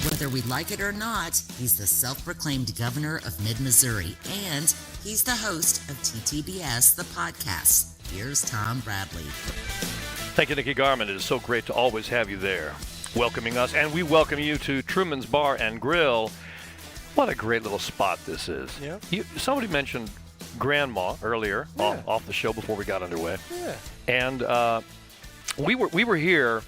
Whether we like it or not, he's the self-proclaimed governor of Mid-Missouri, and he's the host of TTBS, the podcast. Here's Tom Bradley. Thank you, Nikki Garman. It is so great to always have you there, welcoming us. And we welcome you to Truman's Bar and Grill. What a great little spot this is. Yeah. Somebody mentioned Grandma earlier off the show before we got underway. Yeah. And we were here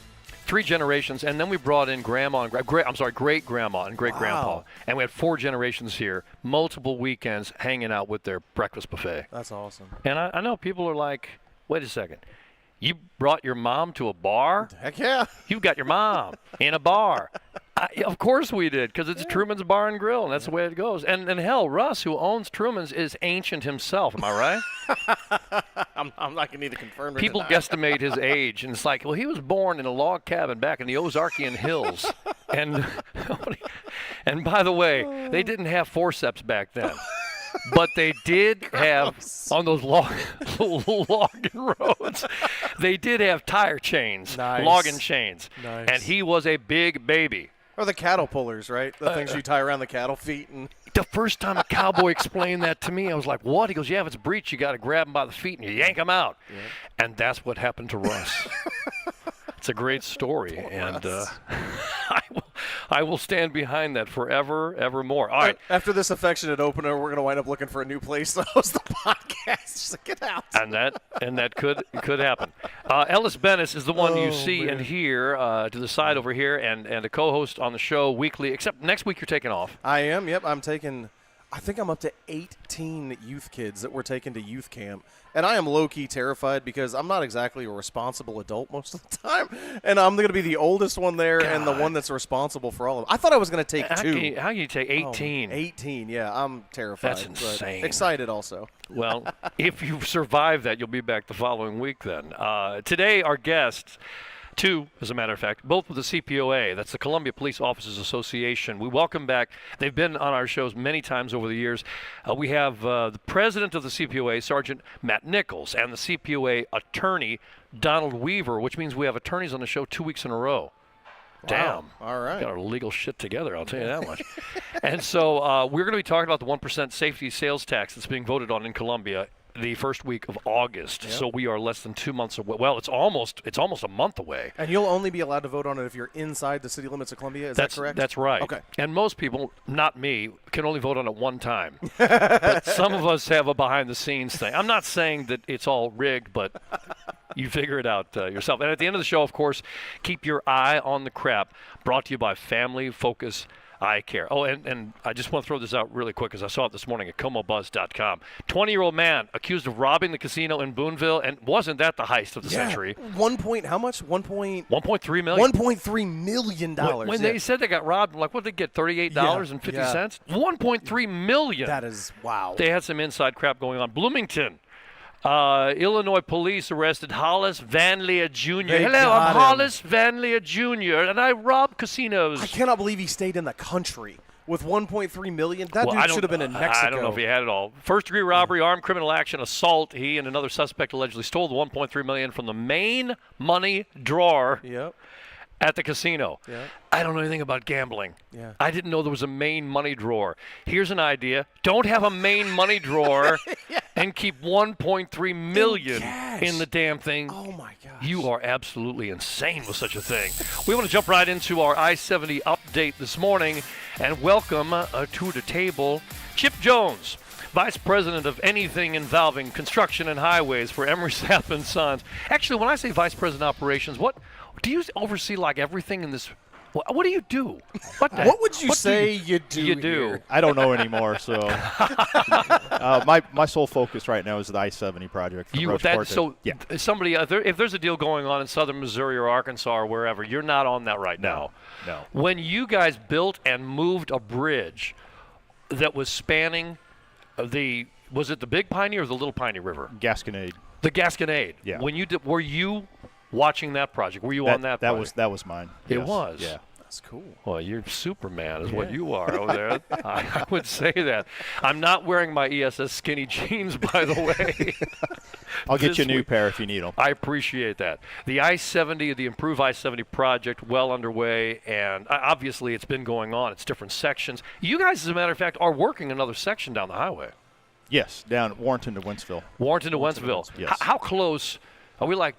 3 generations, and then we brought in Grandma and great Grandma and great Grandpa, Wow. and we had 4 generations here, multiple weekends hanging out with their breakfast buffet. That's awesome. And I know people are like, wait a second, you brought your mom to a bar? Heck yeah. You've got your mom in a bar. Of course we did, because it's Truman's Bar and Grill, and that's the way it goes. And hell, Russ, who owns Truman's, is ancient himself. Am I right? I'm not going to need to confirm or People deny. guesstimate his age, and it's like, well, he was born in a log cabin back in the Ozarkian Hills. And by the way, they didn't have forceps back then. But they did have, on those logging roads, they did have tire chains, Nice. logging chains. Nice. And he was a big baby. Or the cattle pullers, right? The things you tie around the cattle feet. And The first time a cowboy explained that to me, I was like, what? He goes, yeah, if it's a breech, you got to grab him by the feet and you yank him out. Yeah. And that's what happened to Russ. It's a great story. And I will stand behind that forever, evermore. All right. After this affectionate opener, we're going to wind up looking for a new place to host the podcast. Just like, get out. And that could happen. Ellis Bennis is the one you see man. and hear to the side over here, and a co-host on the show weekly. Except next week you're taking off. I am. Yep. I think I'm up to 18 youth kids that we're taking to youth camp. And I am low-key terrified because I'm not exactly a responsible adult most of the time. And I'm going to be the oldest one there and the one that's responsible for all of them. I thought I was going to take 2. How can you take 18? 18, yeah. I'm terrified. That's but insane. Excited also. Well, if you survive that, you'll be back the following week then. Today, our guests, 2, as a matter of fact, both with the CPOA. That's the Columbia Police Officers Association. We welcome back. They've been on our shows many times over the years. We have the president of the CPOA, Sergeant Matt Nichols, and the CPOA attorney, Donald Weaver, which means we have attorneys on the show 2 weeks in a row. Damn. All right. Got our legal shit together, I'll tell you that much. And so we're going to be talking about the 1% safety sales tax that's being voted on in Columbia the first week of August. Yep. So we are less than 2 months away. Well, it's almost a month away. And you'll only be allowed to vote on it if you're inside the city limits of Columbia. Is that correct? That's right. Okay. And most people, not me, can only vote on it one time. But some of us have a behind-the-scenes thing. I'm not saying that it's all rigged, but you figure it out yourself. And at the end of the show, of course, keep your eye on the crap. Brought to you by Family Focus Eye Care. Oh, and I just want to throw this out really quick because I saw it this morning at ComoBuzz.com. 20-year-old man accused of robbing the casino in Boonville, and wasn't that the heist of the century? How much? 1.3 million. $1.3 million. When they said they got robbed, I'm like, what did they get, $38.50? Yeah. $1.3 million. That is, wow. They had some inside crap going on. Bloomington. Illinois police arrested Hollis Van Leer Jr. They Hello, got I'm him. Hollis Van Leer Jr., and I rob casinos. I cannot believe he stayed in the country with $1.3 million. That dude should have been in Mexico. I don't know if he had it all. First-degree robbery, armed criminal action, assault. He and another suspect allegedly stole the $1.3 million from the main money drawer Yep. at the casino. Yeah. I don't know anything about gambling. Yeah. I didn't know there was a main money drawer. Here's an idea. Don't have a main money drawer and keep $1.3 million cash. in the damn thing. Oh, my gosh. You are absolutely insane with such a thing. We want to jump right into our I-70 update this morning and welcome to the table Chip Jones, Vice President of anything involving construction and highways for Emery Sapp and Sons. Actually, when I say Vice President Operations, what do you oversee, like everything in this? What do you do? What would you say you do? You do. here? I don't know anymore, so my sole focus right now is the I-70 project. From Rocheport to- Somebody, if there's a deal going on in southern Missouri or Arkansas or wherever, you're not on that right now. No. When you guys built and moved a bridge that was spanning was it the Big Piney or the Little Piney River? Gasconade. The Gasconade. Yeah. When you were you watching that project? Were you on that project? That was mine. It Yes. was. Yeah. That's cool. Well, you're Superman is what you are over there. I would say that. I'm not wearing my ESS skinny jeans, by the way. I'll get you a new pair if you need them. I appreciate that. The I-70, the Improve I-70 project, well underway, and obviously it's been going on. It's different sections. You guys, as a matter of fact, are working another section down the highway. Yes, down Warrenton to Wentzville. Warrenton to Wentzville. Yes. How close are we, like,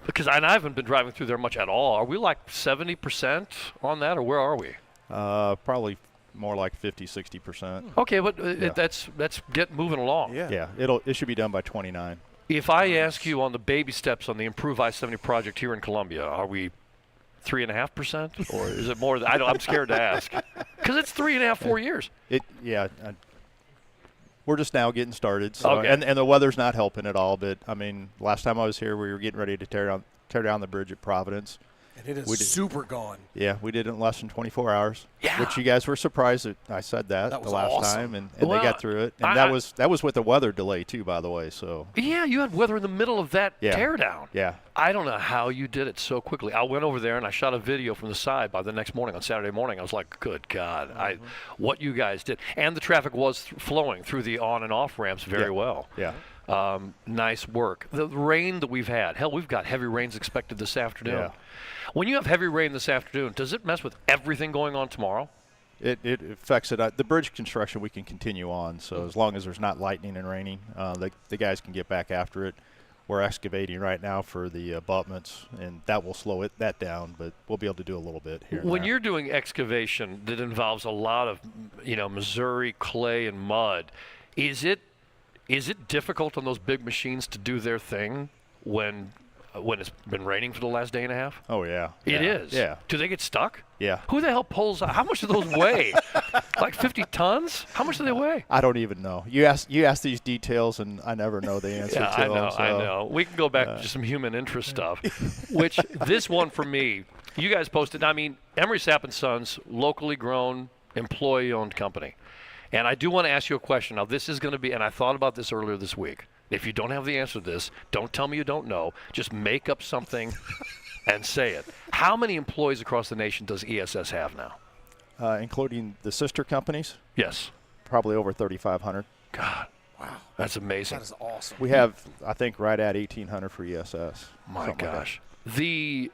because I haven't been driving through there much at all. Are we like 70% on that, or where are we? Probably more like 50, 60%. Okay, but that's get moving along. Yeah, it should be done by 29. If I ask you on the baby steps on the Improve I-70 project here in Columbia, are we 3.5%, or is it more? I'm scared to ask because it's 3.5, 4 years. We're just now getting started, so, okay. and the weather's not helping at all. But I mean, last time I was here, we were getting ready to tear down the bridge at Providence. And it is super gone. Yeah, we did it in less than 24 hours. Yeah. Which you guys were surprised that I said that the last awesome. time, and they got through it. And that was with the weather delay too, by the way. So yeah, you had weather in the middle of that teardown. Yeah. I don't know how you did it so quickly. I went over there and I shot a video from the side by the next morning on Saturday morning. I was like, good God, what you guys did. And the traffic was flowing through the on and off ramps very well. Yeah. Nice work. The rain that we've had, hell, we've got heavy rains expected this afternoon. Yeah. When you have heavy rain this afternoon, does it mess with everything going on tomorrow? It affects it. The bridge construction we can continue on, so as long as there's not lightning and raining, the guys can get back after it. We're excavating right now for the abutments, and that will slow that down, but we'll be able to do a little bit here. When you're doing excavation that involves a lot of, Missouri clay and mud, is it difficult on those big machines to do their thing when it's been raining for the last day and a half? Oh, yeah. It is? Yeah. Do they get stuck? Yeah. Who the hell pulls? How much do those weigh? Like 50 tons? How much do they weigh? I don't even know. You ask these details, and I never know the answer to them. I know. We can go back to some human interest stuff, which this one for me, you guys posted. I mean, Emery Sapp & Sons, locally grown, employee-owned company. And I do want to ask you a question. Now, this is going to be, and I thought about this earlier this week. If you don't have the answer to this, don't tell me you don't know. Just make up something and say it. How many employees across the nation does ESS have now? Including the sister companies? Yes. Probably over 3,500. God. Wow. That's amazing. That is awesome. We have, I think, right at 1,800 for ESS. My gosh. The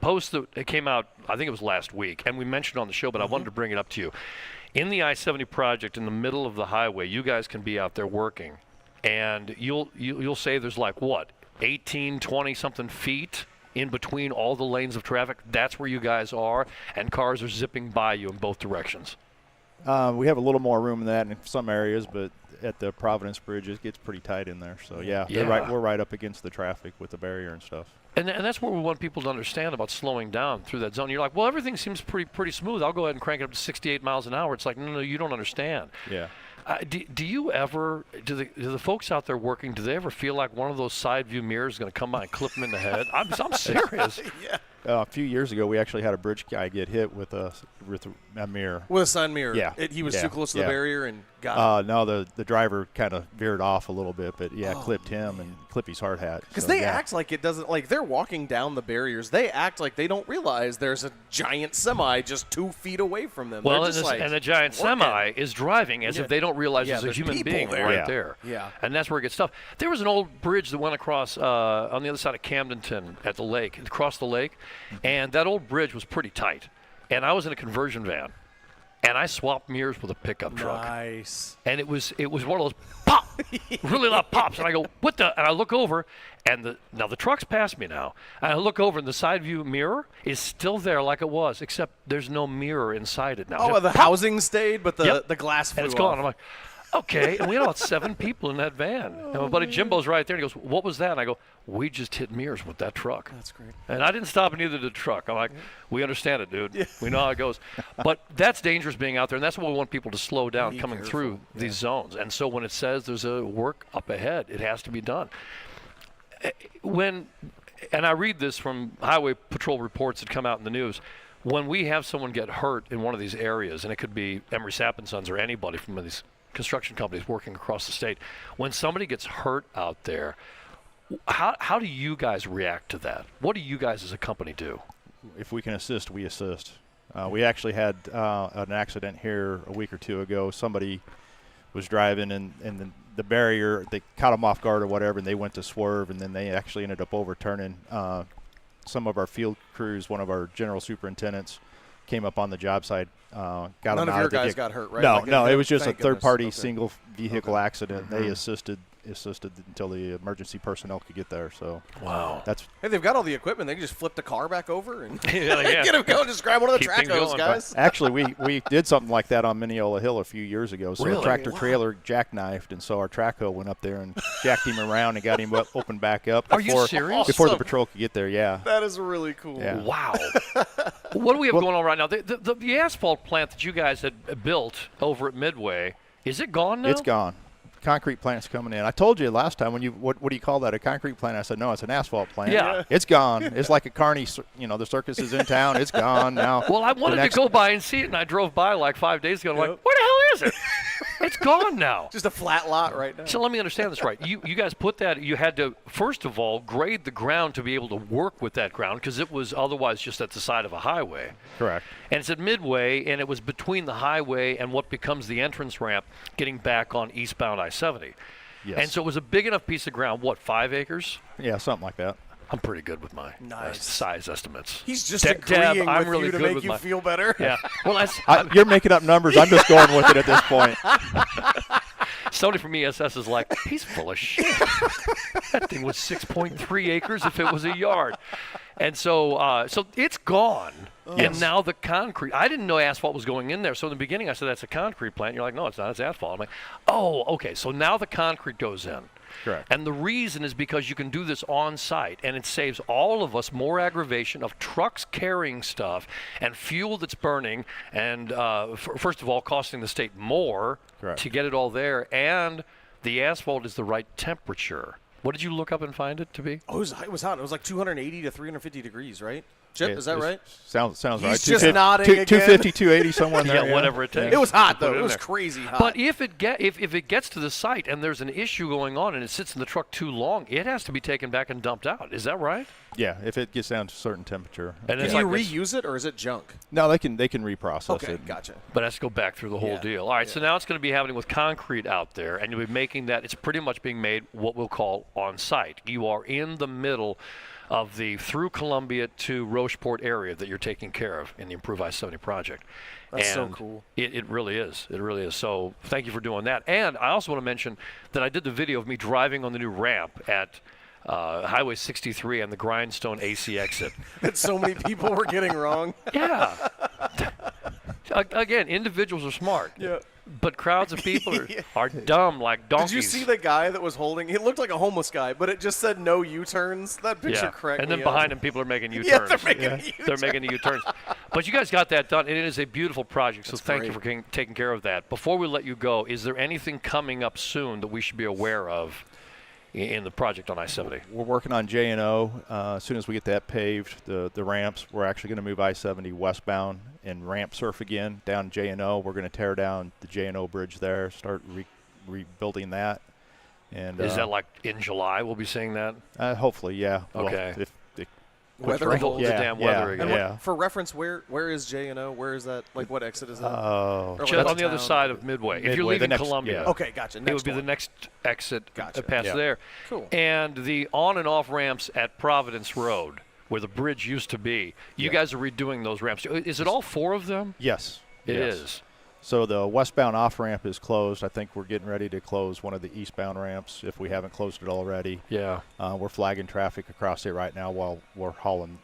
post that came out, I think it was last week, and we mentioned it on the show, but I wanted to bring it up to you. In the I-70 project, in the middle of the highway, you guys can be out there working, and you'll say there's like, 18, 20-something feet in between all the lanes of traffic? That's where you guys are, and cars are zipping by you in both directions. We have a little more room than that in some areas, but at the Providence Bridge, it gets pretty tight in there. So, we're right up against the traffic with the barrier and stuff. And that's what we want people to understand about slowing down through that zone. You're like, well, everything seems pretty smooth. I'll go ahead and crank it up to 68 miles an hour. It's like, no, you don't understand. Yeah. Do you ever, do the folks out there working, do they ever feel like one of those side view mirrors is going to come by and clip them in the head? I'm serious. Yeah. A few years ago, we actually had a bridge guy get hit with a mirror. With a side mirror. Yeah. He was too close to the barrier and got it. No, the driver kind of veered off a little bit, but clipped him and clipped his hard hat. Because they act like it doesn't, like they're walking down the barriers. They act like they don't realize there's a giant semi just 2 feet away from them. Well, and the giant semi is driving as if they don't think there's a human being right there. Yeah. And that's where it gets tough. There was an old bridge that went across on the other side of Camdenton at the lake, across the lake, and that old bridge was pretty tight. And I was in a conversion van, and I swapped mirrors with a pickup truck. Nice. And it was one of those pop, really loud pops. And I go, what the? And I look over, and now the truck's past me now. And I look over, and the side view mirror is still there like it was, except there's no mirror inside it now. Oh, the housing stayed, but the glass flew and it's gone. off. I'm like, okay. And we had about 7 people in that van. And my buddy Jimbo's right there, and he goes, what was that? And I go, we just hit mirrors with that truck. That's great. And I didn't stop, and neither did the truck. I'm like, we understand it, dude. Yeah. We know how it goes. But that's dangerous being out there, and that's what we want people to slow down coming through these zones. And so when it says there's a work up ahead, it has to be done. And I read this from Highway Patrol reports that come out in the news, when we have someone get hurt in one of these areas, and it could be Emery Sapp & Sons or anybody from these construction companies working across the state, when somebody gets hurt out there, how do you guys react to that? What do you guys as a company do? If we can assist, we assist. We actually had an accident here a week or two ago. Somebody was driving, and the barrier, they caught them off guard or whatever, and they went to swerve, and then they actually ended up overturning. Some of our field crews, one of our general superintendents, came up on the job site, got them out None of of your the guys vehicle. got hurt, right? No, Like, no, it was just a thank goodness. third-party Okay. single vehicle accident. They Mm-hmm. assisted until the emergency personnel could get there. So Wow. that's Hey, they've got all the equipment. They can just flip the car back over and Yeah. get them going. Just grab one of the Keep things track hose, going. guys. actually we did something like that on Mineola Hill a few years ago. So Really? a tractor trailer jackknifed, and so our track hoe went up there and jacked him around and got him opened back up. Are you before, serious? Before the Awesome. patrol could get there, yeah. That is really cool. Yeah. Wow. What do we have going on right now? The asphalt plant that you guys had built over at Midway, is it gone now? It's gone. Concrete plant's coming in. I told you last time when what do you call that? A concrete plant? I said no, it's an asphalt plant. Yeah. It's gone. It's like a carny. The circus is in town. It's gone now. Well, I wanted to next- go by and see it, and I drove by like 5 days ago. I'm like, Yep. where the hell is it? It's gone now. Just a flat lot right now. So let me understand this right. You guys put that, you had to, first of all, grade the ground to be able to work with that ground because it was otherwise just at the side of a highway. Correct. And it's at Midway, and it was between the highway and what becomes the entrance ramp getting back on eastbound I-70. Yes. And so it was a big enough piece of ground, what, 5 acres? Yeah, something like that. I'm pretty good with my Nice. size estimates. He's just Deb, agreeing I'm with really you to good make with you my- feel better. Yeah. Well, that's You're making up numbers. I'm just going with it at this point. somebody from ESS is like, he's full of shit. That thing was 6.3 acres if it was a yard. And so so it's gone. And now the concrete. I didn't know asphalt was going in there. So in the beginning I said, that's a concrete plant. You're like, no, it's not. It's asphalt. I'm like, oh, okay. So now the concrete goes in. Correct. And the reason is because you can do this on site, and it saves all of us more aggravation of trucks carrying stuff and fuel that's burning, and first of all, costing the state more Correct. to get it all there, and the asphalt is the right temperature. What did you look up and find it to be? Oh, it was hot. It was like 280 to 350 degrees, right? Chip, is that It's- right? Sounds right. He's just 250 nodding again. 250, 280, somewhere in there. Yeah, whatever it takes. It was hot Put though. it It in was there. crazy hot. But if it gets to the site and there's an issue going on and it sits in the truck too long, it has to be taken back and dumped out. Is that right? Yeah, if it gets down to a certain temperature. And can it's you like this- reuse it or is it junk? No, they can reprocess Okay, it. gotcha. But it has to go back through the whole Yeah. deal. All right, so now it's going to be happening with concrete out there, and you'll be making that. It's pretty much being made what we'll call on site. You are in the middle of the through Columbia to Rocheport area that you're taking care of in the Improve I-70 project. That's so And cool. It really is. It really is. So thank you for doing that. And I also want to mention that I did the video of me driving on the new ramp at Highway 63 and the Grindstone AC exit. That so many people were getting wrong. Yeah. Again, individuals are smart. Yeah. But crowds of people are dumb like donkeys. Did you see the guy that was holding? He looked like a homeless guy, but it just said no U-turns. That picture Yeah. cracked And then me behind up. them, people are making U-turns. Yeah, they're making a U-turn. They're making the U-turns. But you guys got that done, and it is a beautiful project, so That's thank you great. for taking care of that. Before we let you go, is there anything coming up soon that we should be aware of in the project on I-70? We're working on J&O. As soon as we get that paved, the ramps, we're actually going to move I-70 westbound and ramp surf again down J&O. We're going to tear down the J&O bridge there, start rebuilding that. And Is that like in July we'll be seeing that? hopefully, yeah. Okay. Well, if it Weather quits holds. raining. The damn weather again. And Yeah. for reference, where is J&O? Where is that? Like, what exit is that? Oh, Or Just like on the other town? side of Midway. If you're Midway, the leaving next- Columbia, yeah. Okay, gotcha. it Next would be the one. next exit Gotcha. past Yeah. there. Cool. And the on and off ramps at Providence Road, where the bridge used to be, you guys are redoing those ramps. Is it all 4 of them? yes. It yes. is. So the westbound off ramp is closed. I think we're getting ready to close one of the eastbound ramps if we haven't closed it already. Yeah. We're flagging traffic across it right now while we're hauling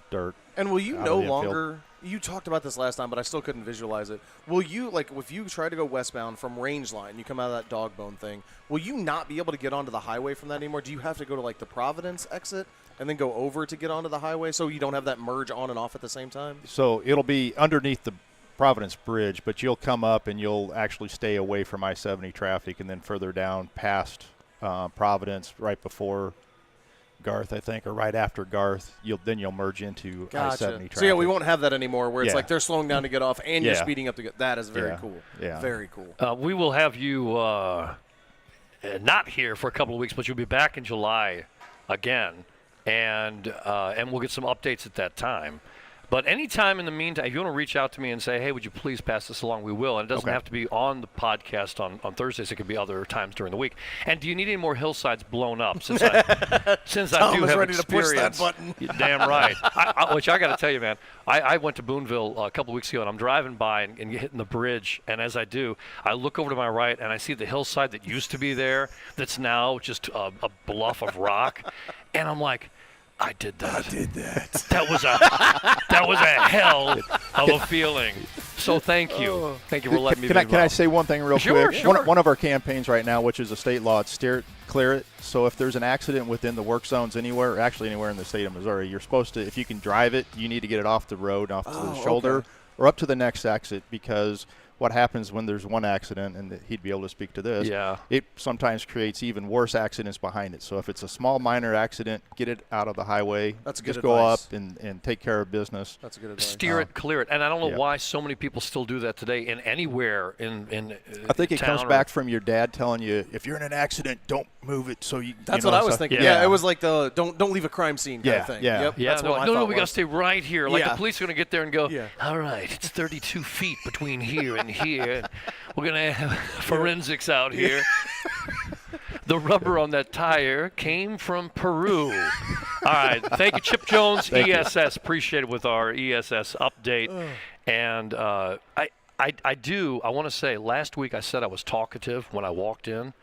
dirt. And will you out no of the infield. longer? You talked about this last time, but I still couldn't visualize it. Will you, like, if you try to go westbound from Range Line, you come out of that dog bone thing, will you not be able to get onto the highway from that anymore? Do you have to go to, like, the Providence exit and then go over to get onto the highway so you don't have that merge on and off at the same time? So it'll be underneath the Providence Bridge, but you'll come up and you'll actually stay away from I-70 traffic, and then further down past Providence, right before Garth, I think, or right after Garth, you'll merge into I-70 traffic. So, yeah, we won't have that anymore where it's Yeah. like they're slowing down to get off and you're Yeah. speeding up to get. That is very Yeah. cool. Yeah. Very cool. We will have you not here for a couple of weeks, but you'll be back in July again, and we'll get some updates at that time. But anytime in the meantime, if you want to reach out to me and say, hey, would you please pass this along, we will. And it doesn't have to be on the podcast on Thursdays. It could be other times during the week. And do you need any more hillsides blown up? Since I do have ready to push that experience. button. You're damn right. Which I got to tell you, man, I went to Boonville a couple of weeks ago, and I'm driving by and hitting the bridge. And as I do, I look over to my right, and I see the hillside that used to be there that's now just a bluff of rock. And I'm like, I did that. That was a hell of a feeling. So thank you. Thank you for letting me be Can I say one thing real quick? Sure. One of our campaigns right now, which is a state law, it's steer it, clear it. So if there's an accident within the work zones anywhere, or actually anywhere in the state of Missouri, you're supposed to, if you can drive it, you need to get it off the road, off to the shoulder, or up to the next exit, because what happens when there's one accident, and he'd be able to speak to this, it sometimes creates even worse accidents behind it. So if it's a small minor accident, get it out of the highway. That's good Just advice. go up and take care of business. That's a good advice. Steer it, clear it. And I don't know why so many people still do that today in anywhere in I think it town comes back from your dad telling you, if you're in an accident, don't move it. So That's what I was thinking. Yeah. Yeah, it was like the don't leave a crime scene kind of thing. Yeah. Yep, Yeah, that's they're what like, I no, thought we got to was. stay right here. Like Yeah. the police are going to get there and go, Yeah. all right, it's 32 feet between here and here. We're going to have forensics out here. The rubber on that tire came from Peru. All right, thank you, Chip Jones, ESS. Appreciate it with our ESS update. And I want to say, last week I said I was talkative when I walked in.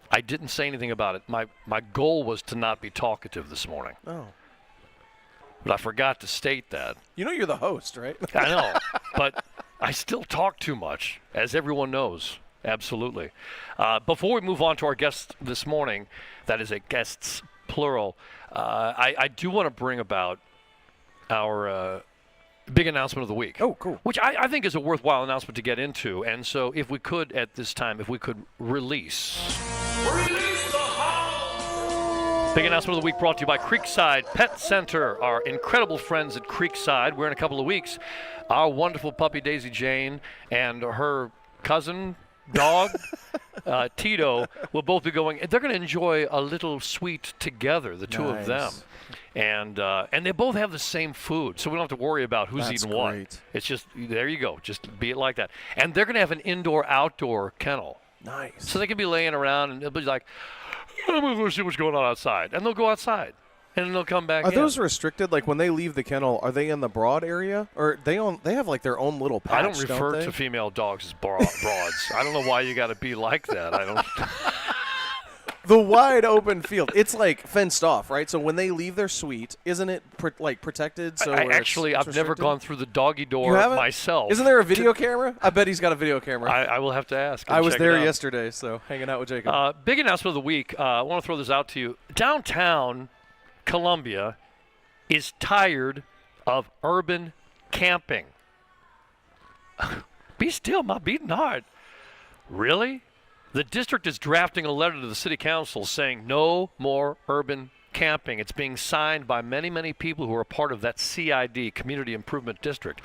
I didn't say anything about it. My goal was to not be talkative this morning. Oh. But I forgot to state that. You know you're the host, right? I know, but I still talk too much, as everyone knows. Absolutely. Before we move on to our guest this morning, that is a guests plural, I do want to bring about our big announcement of the week. Oh, cool. Which I think is a worthwhile announcement to get into. And so if we could, at this time, if we could release the hound! Big announcement of the week brought to you by Creekside Pet Center, our incredible friends at Creekside. We're in a couple of weeks. Our wonderful puppy, Daisy Jane, and her cousin, dog, Tito, will both be going. They're going to enjoy a little sweet together, the two of them. And they both have the same food, so we don't have to worry about who's eating what. Great. It's just, there you go. Just be it like that. And they're going to have an indoor-outdoor kennel. Nice. So they can be laying around, and they'll be like, I'm going to go see what's going on outside. And they'll go outside, and then they'll come back Are in. those restricted? Like when they leave the kennel, are they in the broad area, or they have like their own little patch? I don't refer they? to female dogs as broads. I don't know why you got to be like that. I don't. The wide open field. It's like fenced off, right? So when they leave their suite, isn't it protected? So I've never restricted? gone through the doggy door You haven't? myself. Isn't there a video camera? I bet he's got a video camera. I will have to ask. I was check it there out. yesterday, so hanging out with Jacob. Big announcement of the week. I want to throw this out to you. Downtown Columbia is tired of urban camping. Be still, my beating heart. Really? The district is drafting a letter to the city council saying no more urban camping. It's being signed by many, many people who are part of that CID, Community Improvement District,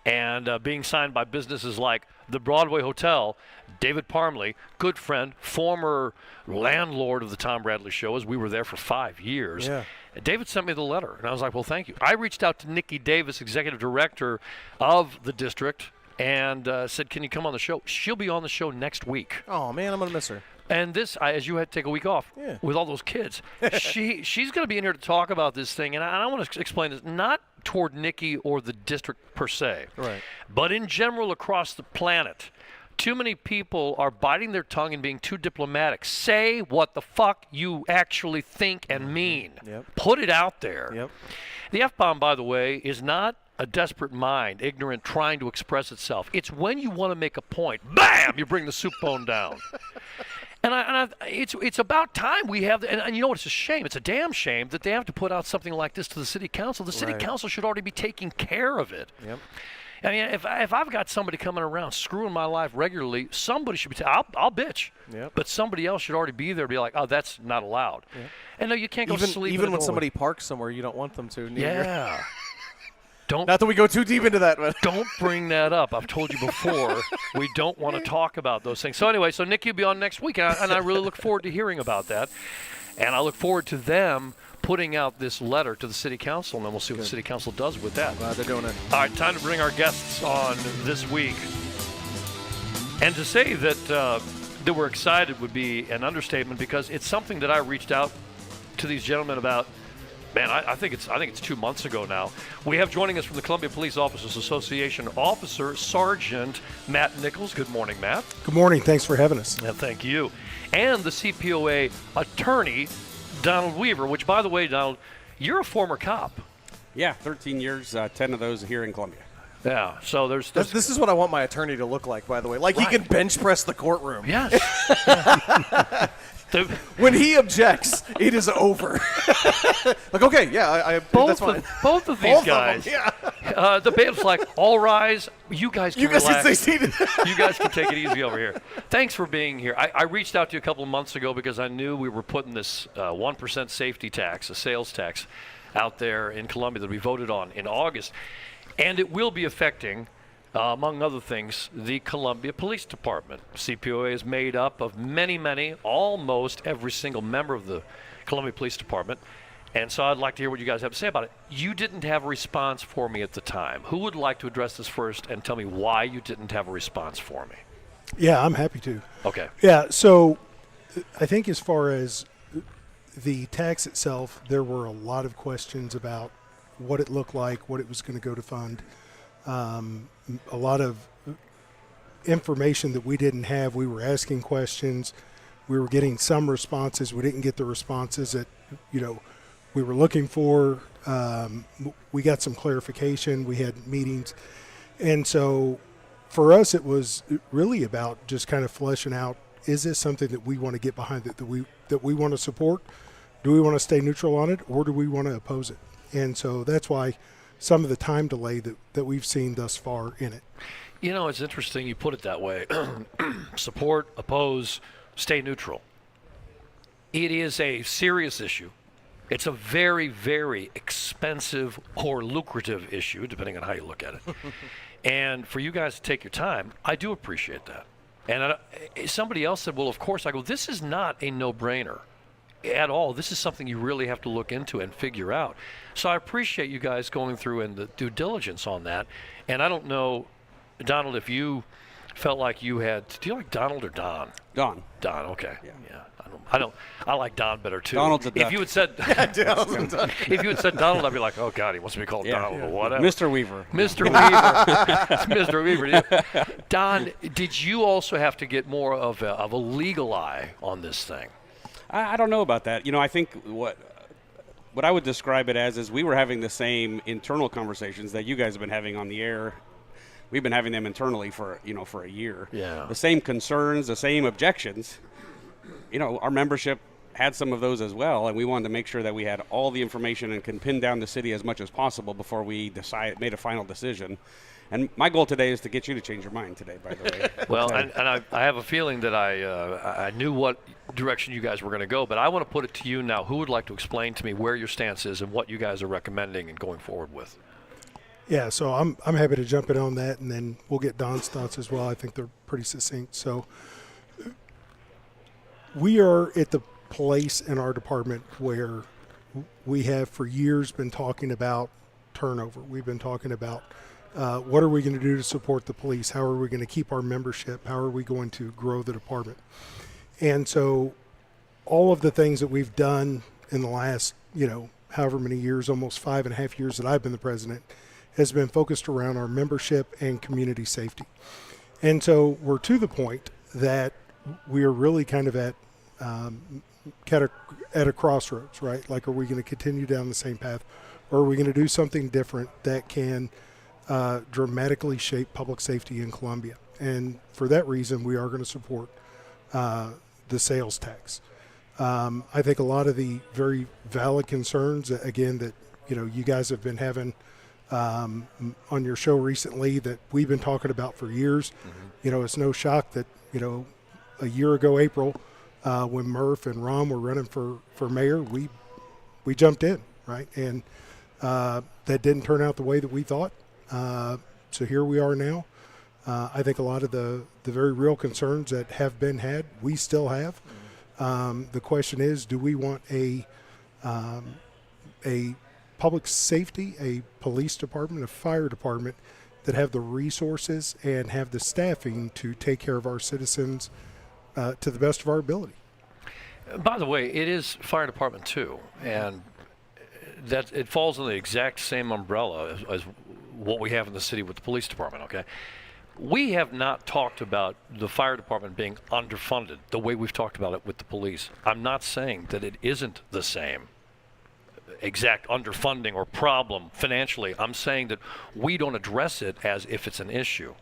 and being signed by businesses like the Broadway Hotel. David Parmley, good friend, former landlord of the Tom Bradley Show, as we were there for 5 years. Yeah. David sent me the letter, and I was like, well, thank you. I reached out to Nikki Davis, executive director of the district, and said, can you come on the show? She'll be on the show next week. Oh, man, I'm going to miss her. And this, as you had to take a week off with all those kids, she's going to be in here to talk about this thing. And I want to explain this, not toward Nikki or the district per se, Right. but in general across the planet. Too many people are biting their tongue and being too diplomatic. Say what the fuck you actually think and mean. Yep. Put it out there. Yep. The F-bomb, by the way, is not a desperate mind, ignorant, trying to express itself. It's when you want to make a point, bam, you bring the soup bone down. It's about time we have, and you know what, it's a shame, it's a damn shame that they have to put out something like this to the city council. The city Right. council should already be taking care of it. Yep. I mean, if I've got somebody coming around screwing my life regularly, somebody should be. I'll bitch. Yep. But somebody else should already be there to be like, oh, that's not allowed. Yep. And no, you can't go sleep. Even in when the somebody parks somewhere you don't want them to. Neither. Yeah. Don't Not that we go too deep into that, but don't bring that up. I've told you before, we don't want to talk about those things. So anyway, so Nikki will be on next week, and I really look forward to hearing about that. And I look forward to them putting out this letter to the city council, and then we'll see what the city council does with that. Glad they're doing it. All right, time to bring our guests on this week. And to say that we're excited would be an understatement, because it's something that I reached out to these gentlemen about. Man, I think it's 2 months ago now. We have joining us from the Columbia Police Officers Association, Officer Sergeant Matt Nichols. Good morning, Matt. Good morning. Thanks for having us. And thank you. And the CPOA attorney, Donald Weaver, which, by the way, Donald, you're a former cop. Yeah, 13 years, 10 of those here in Columbia. Yeah, so there's This is what I want my attorney to look like, by the way. Like, he can bench press the courtroom. Yes. When he objects, it is over. Like, okay, yeah, that's fine. Both of these Both of guys. them, yeah. The band's like, all rise. You guys can You guys can relax. stay seated. You guys can take it easy over here. Thanks for being here. I reached out to you a couple of months ago because I knew we were putting this 1% safety tax, a sales tax, out there in Columbia that we voted on in August. And it will be affecting, among other things, the Columbia Police Department. CPOA is made up of many, almost every single member of the Columbia Police Department. And so I'd like to hear what you guys have to say about it. You didn't have a response for me at the time. Who would like to address this first and tell me why you didn't have a response for me? Yeah, I'm happy to. Okay. Yeah, so I think as far as the tax itself, there were a lot of questions about what it looked like, what it was going to go to fund. A lot of information that we didn't have. We were asking questions. We were getting some responses. We didn't get the responses that, we were looking for. We got some clarification. We had meetings. And so for us, it was really about just kind of fleshing out, is this something that we want to get behind, that we want to support? Do we want to stay neutral on it, or do we want to oppose it? And so that's why some of the time delay that we've seen thus far in it. It's interesting you put it that way. Support, oppose, stay neutral. It is a serious issue. It's a very, very expensive or lucrative issue, depending on how you look at it. And for you guys to take your time, I do appreciate that. And somebody else said, well, of course. I go, this is not a no-brainer at all. This is something you really have to look into and figure out. So I appreciate you guys going through and the due diligence on that. And I don't know, Donald, if you felt like you had, do you like Donald or Don? Don. Don, okay. Yeah. I like Don better too. Donald's a duck. If you had said if you had said Donald, I'd be like, oh God, he wants to be called Donald or whatever. Mr. Weaver. Mr. Weaver. It's Mr. Weaver. Don, did you also have to get more of a legal eye on this thing? I don't know about that. I think what I would describe it as is we were having the same internal conversations that you guys have been having on the air. We've been having them internally for a year. Yeah. The same concerns, the same objections. Our membership had some of those as well, and we wanted to make sure that we had all the information and can pin down the city as much as possible before we made a final decision. And my goal today is to get you to change your mind today, by the way. Well, and I have a feeling that I knew what direction you guys were going to go, but I want to put it to you now. Who would like to explain to me where your stance is and what you guys are recommending and going forward with? Yeah, so I'm happy to jump in on that, and then we'll get Don's thoughts as well. I think they're pretty succinct. So we are at the place in our department where we have for years been talking about turnover. We've been talking about what are we going to do to support the police? How are we going to keep our membership? How are we going to grow the department? And so all of the things that we've done in the last, however many years, almost 5.5 years that I've been the president, has been focused around our membership and community safety. And so we're to the point that we are really kind of at a crossroads, right? Like, are we going to continue down the same path, or are we going to do something different that can dramatically shape public safety in Columbia? And for that reason, we are going to support the sales tax. I think a lot of the very valid concerns, again, that you guys have been having on your show recently, that we've been talking about for years. Mm-hmm. It's no shock that a year ago, April, when Murph and Ron were running for mayor, we jumped in, right? And that didn't turn out the way that we thought. So here we are now. I think a lot of the very real concerns that have been had, we still have. The question is, do we want a a public safety, a police department, a fire department that have the resources and have the staffing to take care of our citizens to the best of our ability. By the way, it is fire department too, and that it falls under the exact same umbrella as what we have in the city with the police department. Okay, we have not talked about the fire department being underfunded the way we've talked about it with the police. I'm not saying that it isn't the same exact underfunding or problem financially. I'm saying that we don't address it as if it's an issue.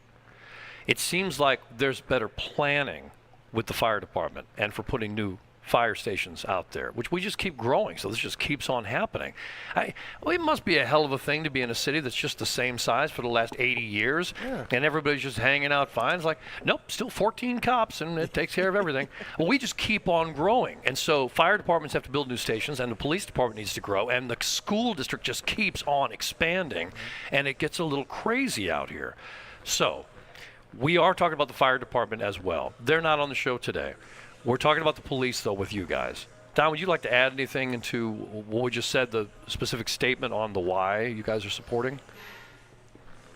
It seems like there's better planning with the fire department and for putting new fire stations out there, which we just keep growing, so this just keeps on happening. It must be a hell of a thing to be in a city that's just the same size for the last 80 years, and everybody's just hanging out fine. It's like, nope, still 14 cops, and it takes care of everything. Well, we just keep on growing, and so fire departments have to build new stations, and the police department needs to grow, and the school district just keeps on expanding, and it gets a little crazy out here. So we are talking about the fire department as well. They're not on the show today. We're talking about the police, though, with you guys. Don, would you like to add anything into what we just said, the specific statement on the why you guys are supporting?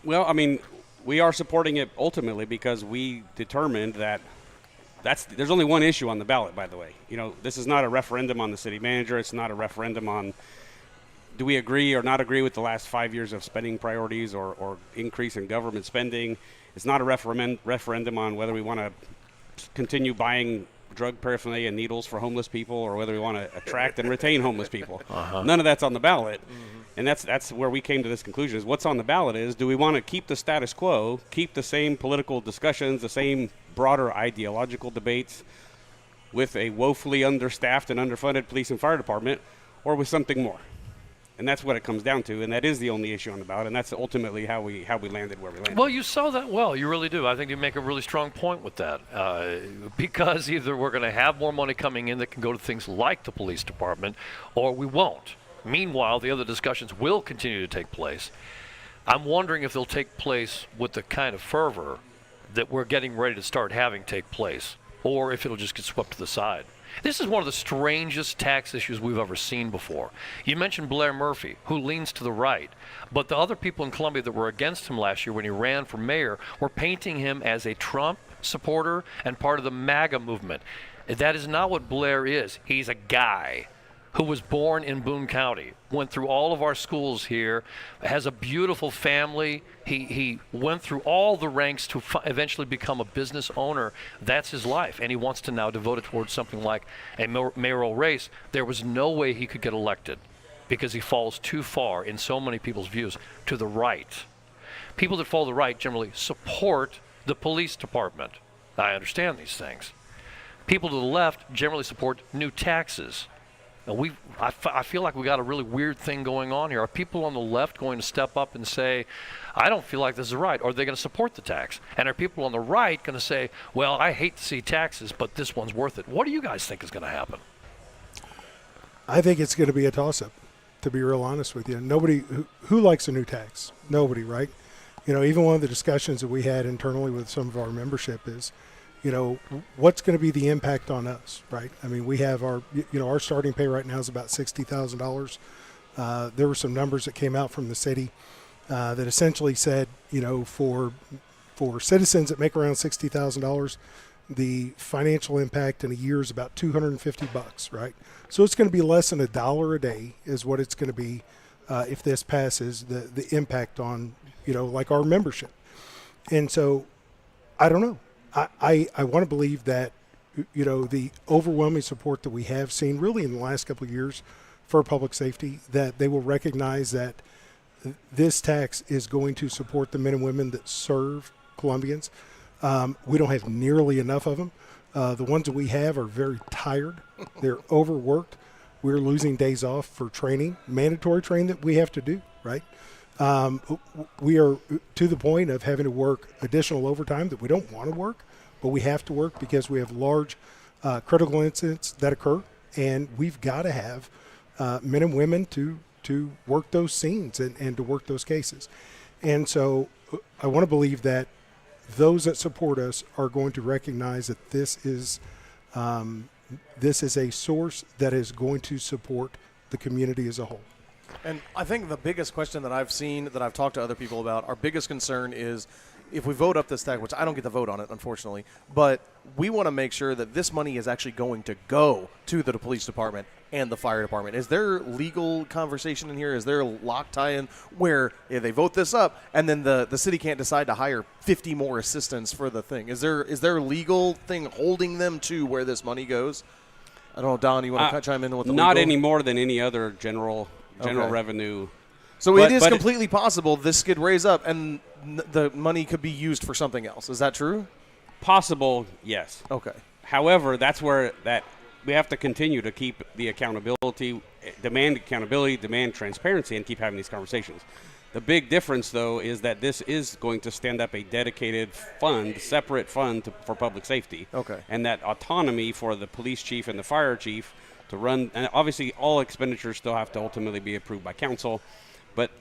Well, I mean, we are supporting it ultimately because we determined that there's only one issue on the ballot, by the way. You know, this is not a referendum on the city manager. It's not a referendum on do we agree or not agree with the last 5 years of spending priorities or increase in government spending. It's not a referendum on whether we want to continue buying drug paraphernalia and needles for homeless people or whether we want to attract and retain homeless people. None of that's on the ballot. And that's where we came to this conclusion is what's on the ballot is, do we want to keep the status quo, keep the same political discussions, the same broader ideological debates with a woefully understaffed and underfunded police and fire department, or with something more? And that's what it comes down to, and that is the only issue on the ballot, and that's ultimately how we landed where we landed. Well, you saw that well. You really do. I think you make a really strong point with that. Because either we're going to have more money coming in that can go to things like the police department, or we won't. Meanwhile, the other discussions will continue to take place. I'm wondering if they'll take place with the kind of fervor that we're getting ready to start having take place, or if it'll just get swept to the side. This is one of the strangest tax issues we've ever seen before. You mentioned Blair Murphy, who leans to the right, but the other people in Columbia that were against him last year when he ran for mayor were painting him as a Trump supporter and part of the MAGA movement. That is not what Blair is. He's a guy who was born in Boone County, went through all of our schools here, has a beautiful family. He went through all the ranks to eventually become a business owner. That's his life, and he wants to now devote it towards something like a mayoral race. There was no way he could get elected because he falls too far in so many people's views to the right. People that fall to the right generally support the police department. I understand these things. People to the left generally support new taxes. And I feel like we got a really weird thing going on here. Are people on the left going to step up and say, I don't feel like this is right? Or are they going to support the tax? And are people on the right going to say, well, I hate to see taxes, but this one's worth it? What do you guys think is going to happen? I think it's going to be a toss-up, to be real honest with you. Nobody who likes a new tax? Nobody, right? You know, even one of the discussions that we had internally with some of our membership is, you know, what's going to be the impact on us, right? I mean, we have our starting pay right now is about $60,000. There were some numbers that came out from the city that essentially said, you know, for citizens that make around $60,000, the financial impact in a year is about $250, right? So it's going to be less than $1 a day is what it's going to be if this passes, the impact on, you know, like our membership. And so I don't know. I want to believe that, you know, the overwhelming support that we have seen really in the last couple of years for public safety, that they will recognize that this tax is going to support the men and women that serve Columbians. We don't have nearly enough of them. The ones that we have are very tired. They're overworked. We're losing days off for training, mandatory training that we have to do, right? We are to the point of having to work additional overtime that we don't want to work, but we have to work because we have large critical incidents that occur, and we've got to have men and women to work those scenes and to work those cases. And so I want to believe that those that support us are going to recognize that this is a source that is going to support the community as a whole. And I think the biggest question that I've seen, that I've talked to other people about, our biggest concern is if we vote up this tax, which I don't get the vote on it, unfortunately, but we want to make sure that this money is actually going to go to the police department and the fire department. Is there legal conversation in here? Is there a lock tie-in where they vote this up and then the city can't decide to hire 50 more assistants for the thing? Is there a legal thing holding them to where this money goes? I don't know, Don, you want to chime in with the not legal? any more than any other general Okay. revenue. So But- it is but completely possible this could raise up and the money could be used for something else. Is that true? Possible, yes. Okay. However, that's where that we have to continue to keep the demand transparency, and keep having these conversations. The big difference, though, is that this is going to stand up a dedicated fund, separate fund for public safety. Okay. And that autonomy for the police chief and the fire chief to run, and obviously all expenditures still have to ultimately be approved by council, but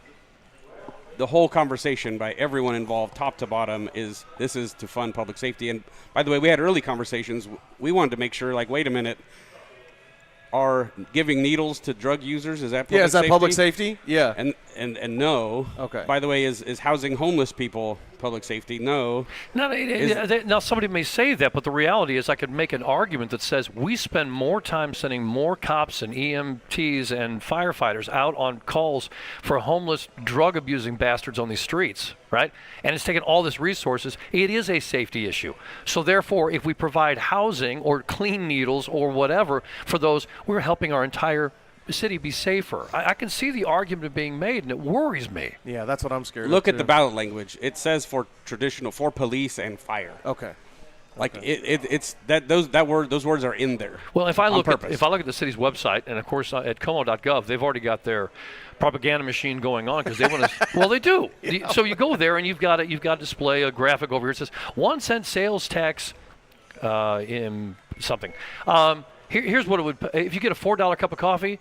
the whole conversation by everyone involved, top to bottom, is this is to fund public safety. And by the way, we had early conversations. We wanted to make sure, like, wait a minute, are giving needles to drug users, is that public safety? Yeah, is that public safety? Yeah. And no. Okay. By the way, is housing homeless people public safety? No. Now, somebody may say that, but the reality is I could make an argument that says we spend more time sending more cops and EMTs and firefighters out on calls for homeless, drug-abusing bastards on these streets, right? And it's taken all this resources. It is a safety issue. So therefore, if we provide housing or clean needles or whatever for those, we're helping our entire city be safer. I can see the argument being made, and it worries me. Yeah, that's what I'm scared of. Look at too. the ballot language. It says for police and fire. Okay. Like it's that those words are in there. Well, if I look purpose. at the city's website, and of course at como.gov, they've already got their propaganda machine going on because they want to. Well, they do. So you go there and you've got to display a graphic over here. It says 1 cent sales tax in something. Here's what it would. If you get a $4 cup of coffee,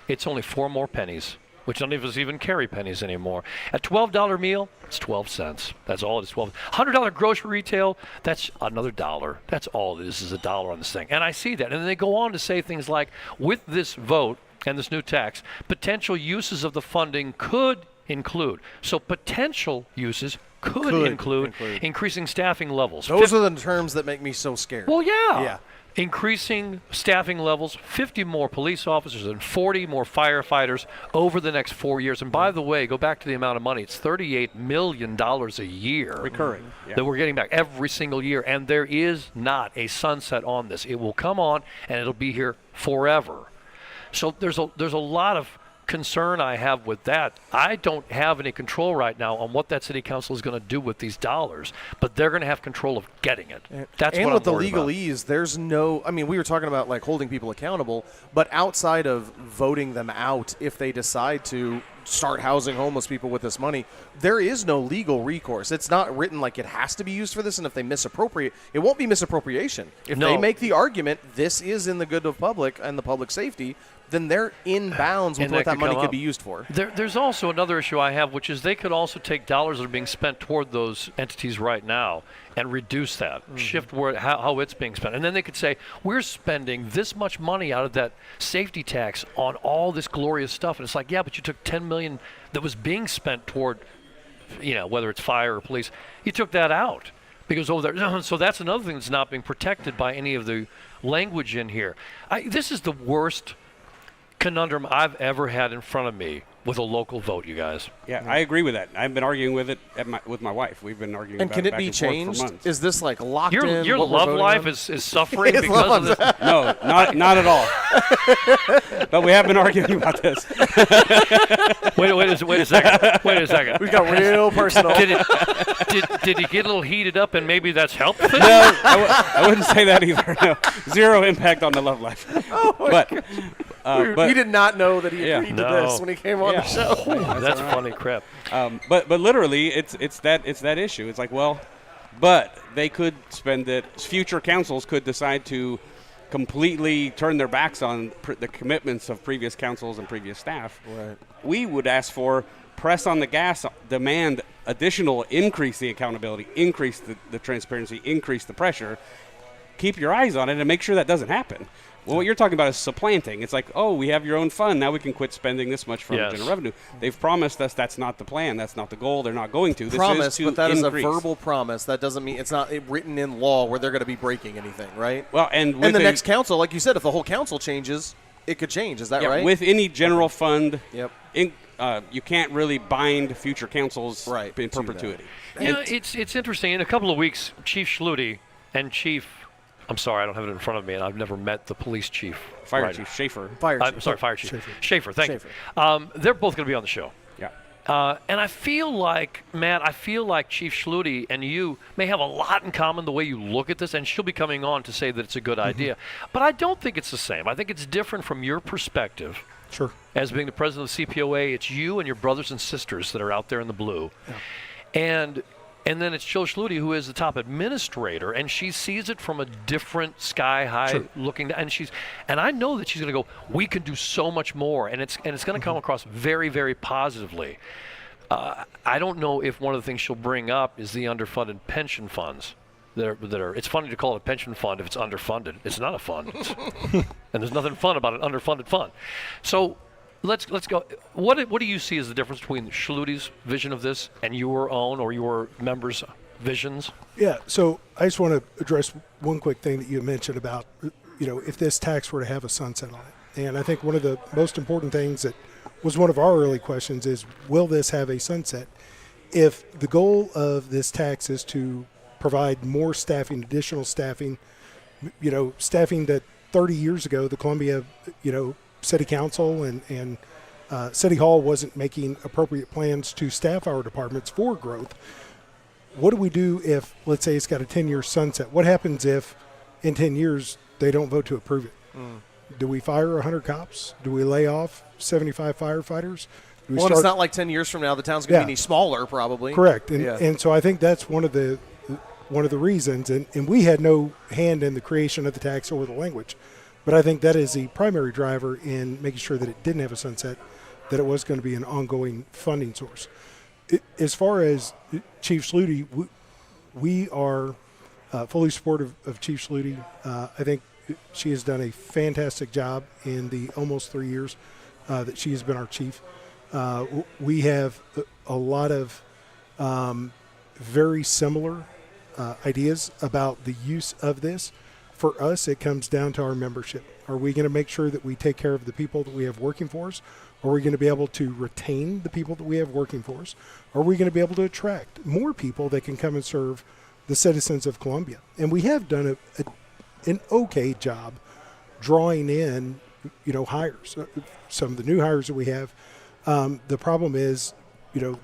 it's only 4 more pennies, which none of us even carry pennies anymore. A $12 meal, it's 12 cents. That's all it is. $100 grocery retail, that's another $1. That's all it is a $1 on this thing. And I see that. And then they go on to say things like, with this vote and this new tax, potential uses of the funding could include. So potential uses could include increasing staffing levels. Those are the terms that make me so scared. Well, yeah. Yeah. Increasing staffing levels, 50 more police officers and 40 more firefighters over the next 4 years. And by the way, go back to the amount of money. It's $38 million a year. Recurring. Yeah. That we're getting back every single year. And there is not a sunset on this. It will come on, and it'll be here forever. So there's a lot of concern I have with that. I don't have any control right now on what that city council is going to do with these dollars, but they're going to have control of getting it. That's and what with I'm the worried about. legalese, there's no. I mean, we were talking about like holding people accountable, but outside of voting them out, if they decide to start housing homeless people with this money, there is no legal recourse. It's not written like it has to be used for this, and if they misappropriate, it won't be misappropriation. If they make the argument this is in the good of public and the public safety, then they're in bounds with And what that that could money come could up. be used for. There's also another issue I have, which is they could also take dollars that are being spent toward those entities right now and reduce that, shift how it's being spent. And then they could say, we're spending this much money out of that safety tax on all this glorious stuff. And it's like, yeah, but you took $10 million that was being spent toward, whether it's fire or police, you took that out. Because over there, so that's another thing that's not being protected by any of the language in here. This is the worst conundrum I've ever had in front of me with a local vote, you guys. Yeah, I agree with that. I've been arguing with it with my wife. We've been arguing And about can it it back be and forth for changed? months. Is this like locked in? Your what we're love voting life on? is suffering His because of love this. No, not at all. But we have been arguing about this. Wait a second. We got real personal. Did he get a little heated up and maybe that's helped? No, I wouldn't say that either. No, zero impact on the love life. But we did not know that he Yeah. agreed to No. this when he came on the show. That's funny crap. but literally, it's that issue. It's like, well, but they could spend it. Future councils could decide to completely turn their backs on the commitments of previous councils and previous staff. Right. We would ask for press on the gas, demand additional, increase the accountability, increase the transparency, increase the pressure. keep your eyes on it and make sure that doesn't happen. Well, what you're talking about is supplanting. It's like, oh, we have your own fund. Now we can quit spending this much from general revenue. They've promised us that's not the plan. That's not the goal. They're not going to. This promise, is to but that increase. is a verbal promise. That doesn't mean it's not written in law where they're going to be breaking anything, right? Well, and the next council, like you said, if the whole council changes, it could change. Is that right? With any general fund, Yep. You can't really bind future councils in perpetuity. You know, it's interesting. In a couple of weeks, Chief Schluty and I'm sorry, I don't have it in front of me, and I've never met the police chief. Fire Chief Schaefer. Fire Chief. I'm sorry, Fire Chief. Schaefer, thank you. Schaefer. They're both going to be on the show. Yeah. And I feel like, Matt, Chief Schluty and you may have a lot in common the way you look at this, and she'll be coming on to say that it's a good idea. But I don't think it's the same. I think it's different from your perspective. Sure. As being the president of the CPOA, it's you and your brothers and sisters that are out there in the blue. Yeah. And then it's Jill Schluty, who is the top administrator, and she sees it from a different sky-high looking. And I know that she's going to go, we can do so much more, and it's going to come across very, very positively. I don't know if one of the things she'll bring up is the underfunded pension funds. It's funny to call it a pension fund if it's underfunded. It's not a fund, and there's nothing fun about an underfunded fund. So let's go. What do you see as the difference between Schluty's vision of this and your own or your members' visions? Yeah. So I just want to address one quick thing that you mentioned about, if this tax were to have a sunset on it. And I think one of the most important things that was one of our early questions is, will this have a sunset? If the goal of this tax is to provide more staffing, additional staffing, staffing that 30 years ago, the Columbia, City Council and City Hall wasn't making appropriate plans to staff our departments for growth. What do we do if, let's say, it's got a 10-year sunset? What happens if in 10 years they don't vote to approve it? Do we fire 100 cops? Do we lay off 75 firefighters? It's not like 10 years from now the town's going to be any smaller, probably. Correct. And so I think that's one of the reasons. And we had no hand in the creation of the tax or the language. But I think that is the primary driver in making sure that it didn't have a sunset, that it was going to be an ongoing funding source. As far as Chief Schluty, we are fully supportive of Chief Schluty. I think she has done a fantastic job in the almost 3 years that she has been our chief. We have a lot of very similar ideas about the use of this. For us, it comes down to our membership. Are we going to make sure that we take care of the people that we have working for us? Are we going to be able to retain the people that we have working for us? Are we going to be able to attract more people that can come and serve the citizens of Columbia? And we have done an okay job drawing in, hires. Some of the new hires that we have. The problem is,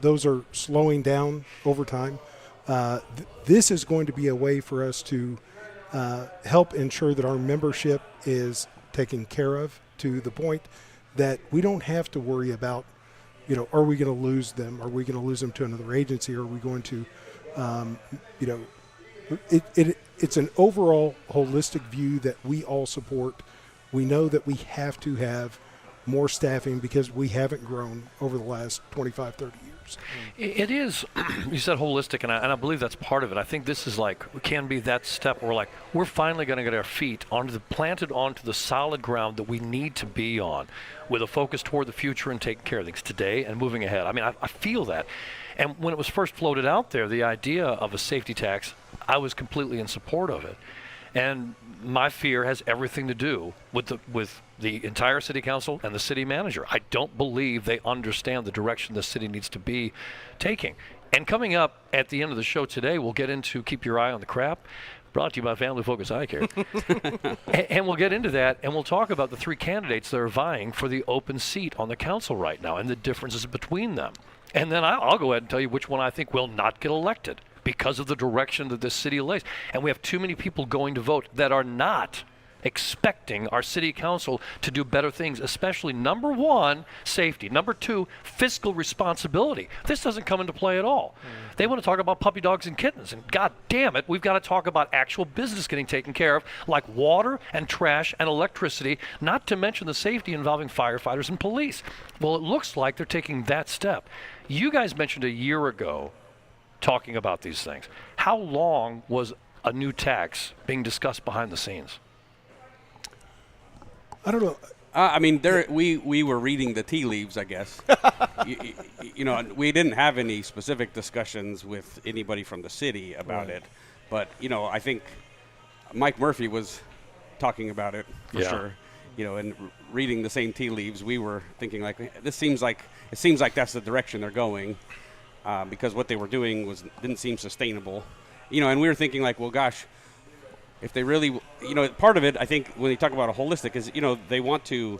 those are slowing down over time. This is going to be a way for us to help ensure that our membership is taken care of to the point that we don't have to worry about, are we going to lose them? Are we going to lose them to another agency? Are we going to, it's an overall holistic view that we all support. We know that we have to have more staffing because we haven't grown over the last 25, 30 years. It is, you said holistic, and I believe that's part of it. I think this is can be that step where we're finally going to get our feet planted onto the solid ground that we need to be on, with a focus toward the future and taking care of things today and moving ahead. I mean, I feel that. And when it was first floated out there, the idea of a safety tax, I was completely in support of it. And my fear has everything to do with the entire city council and the city manager. I don't believe they understand the direction the city needs to be taking. And coming up at the end of the show today, we'll get into Keep Your Eye on the Crap, brought to you by Family Focus Eye Care. And we'll get into that, and we'll talk about the three candidates that are vying for the open seat on the council right now and the differences between them. And then I'll go ahead and tell you which one I think will not get elected because of the direction that this city lays. And we have too many people going to vote that are not expecting our city council to do better things, especially number one, safety. Number two, fiscal responsibility. This doesn't come into play at all. They want to talk about puppy dogs and kittens, and God damn it, we've got to talk about actual business getting taken care of, like water and trash and electricity, not to mention the safety involving firefighters and police. Well, it looks like they're taking that step. You guys mentioned a year ago talking about these things. How long was a new tax being discussed behind the scenes? I don't know. I mean, we were reading the tea leaves, I guess. you know, we didn't have any specific discussions with anybody from the city about it, but you know, I think Mike Murphy was talking about it for sure. You know, and reading the same tea leaves, we were thinking like, it seems like that's the direction they're going, because what they were doing didn't seem sustainable. You know, and we were thinking like, well, gosh, if they really, you know, part of it, I think, when they talk about a holistic is, you know, they want to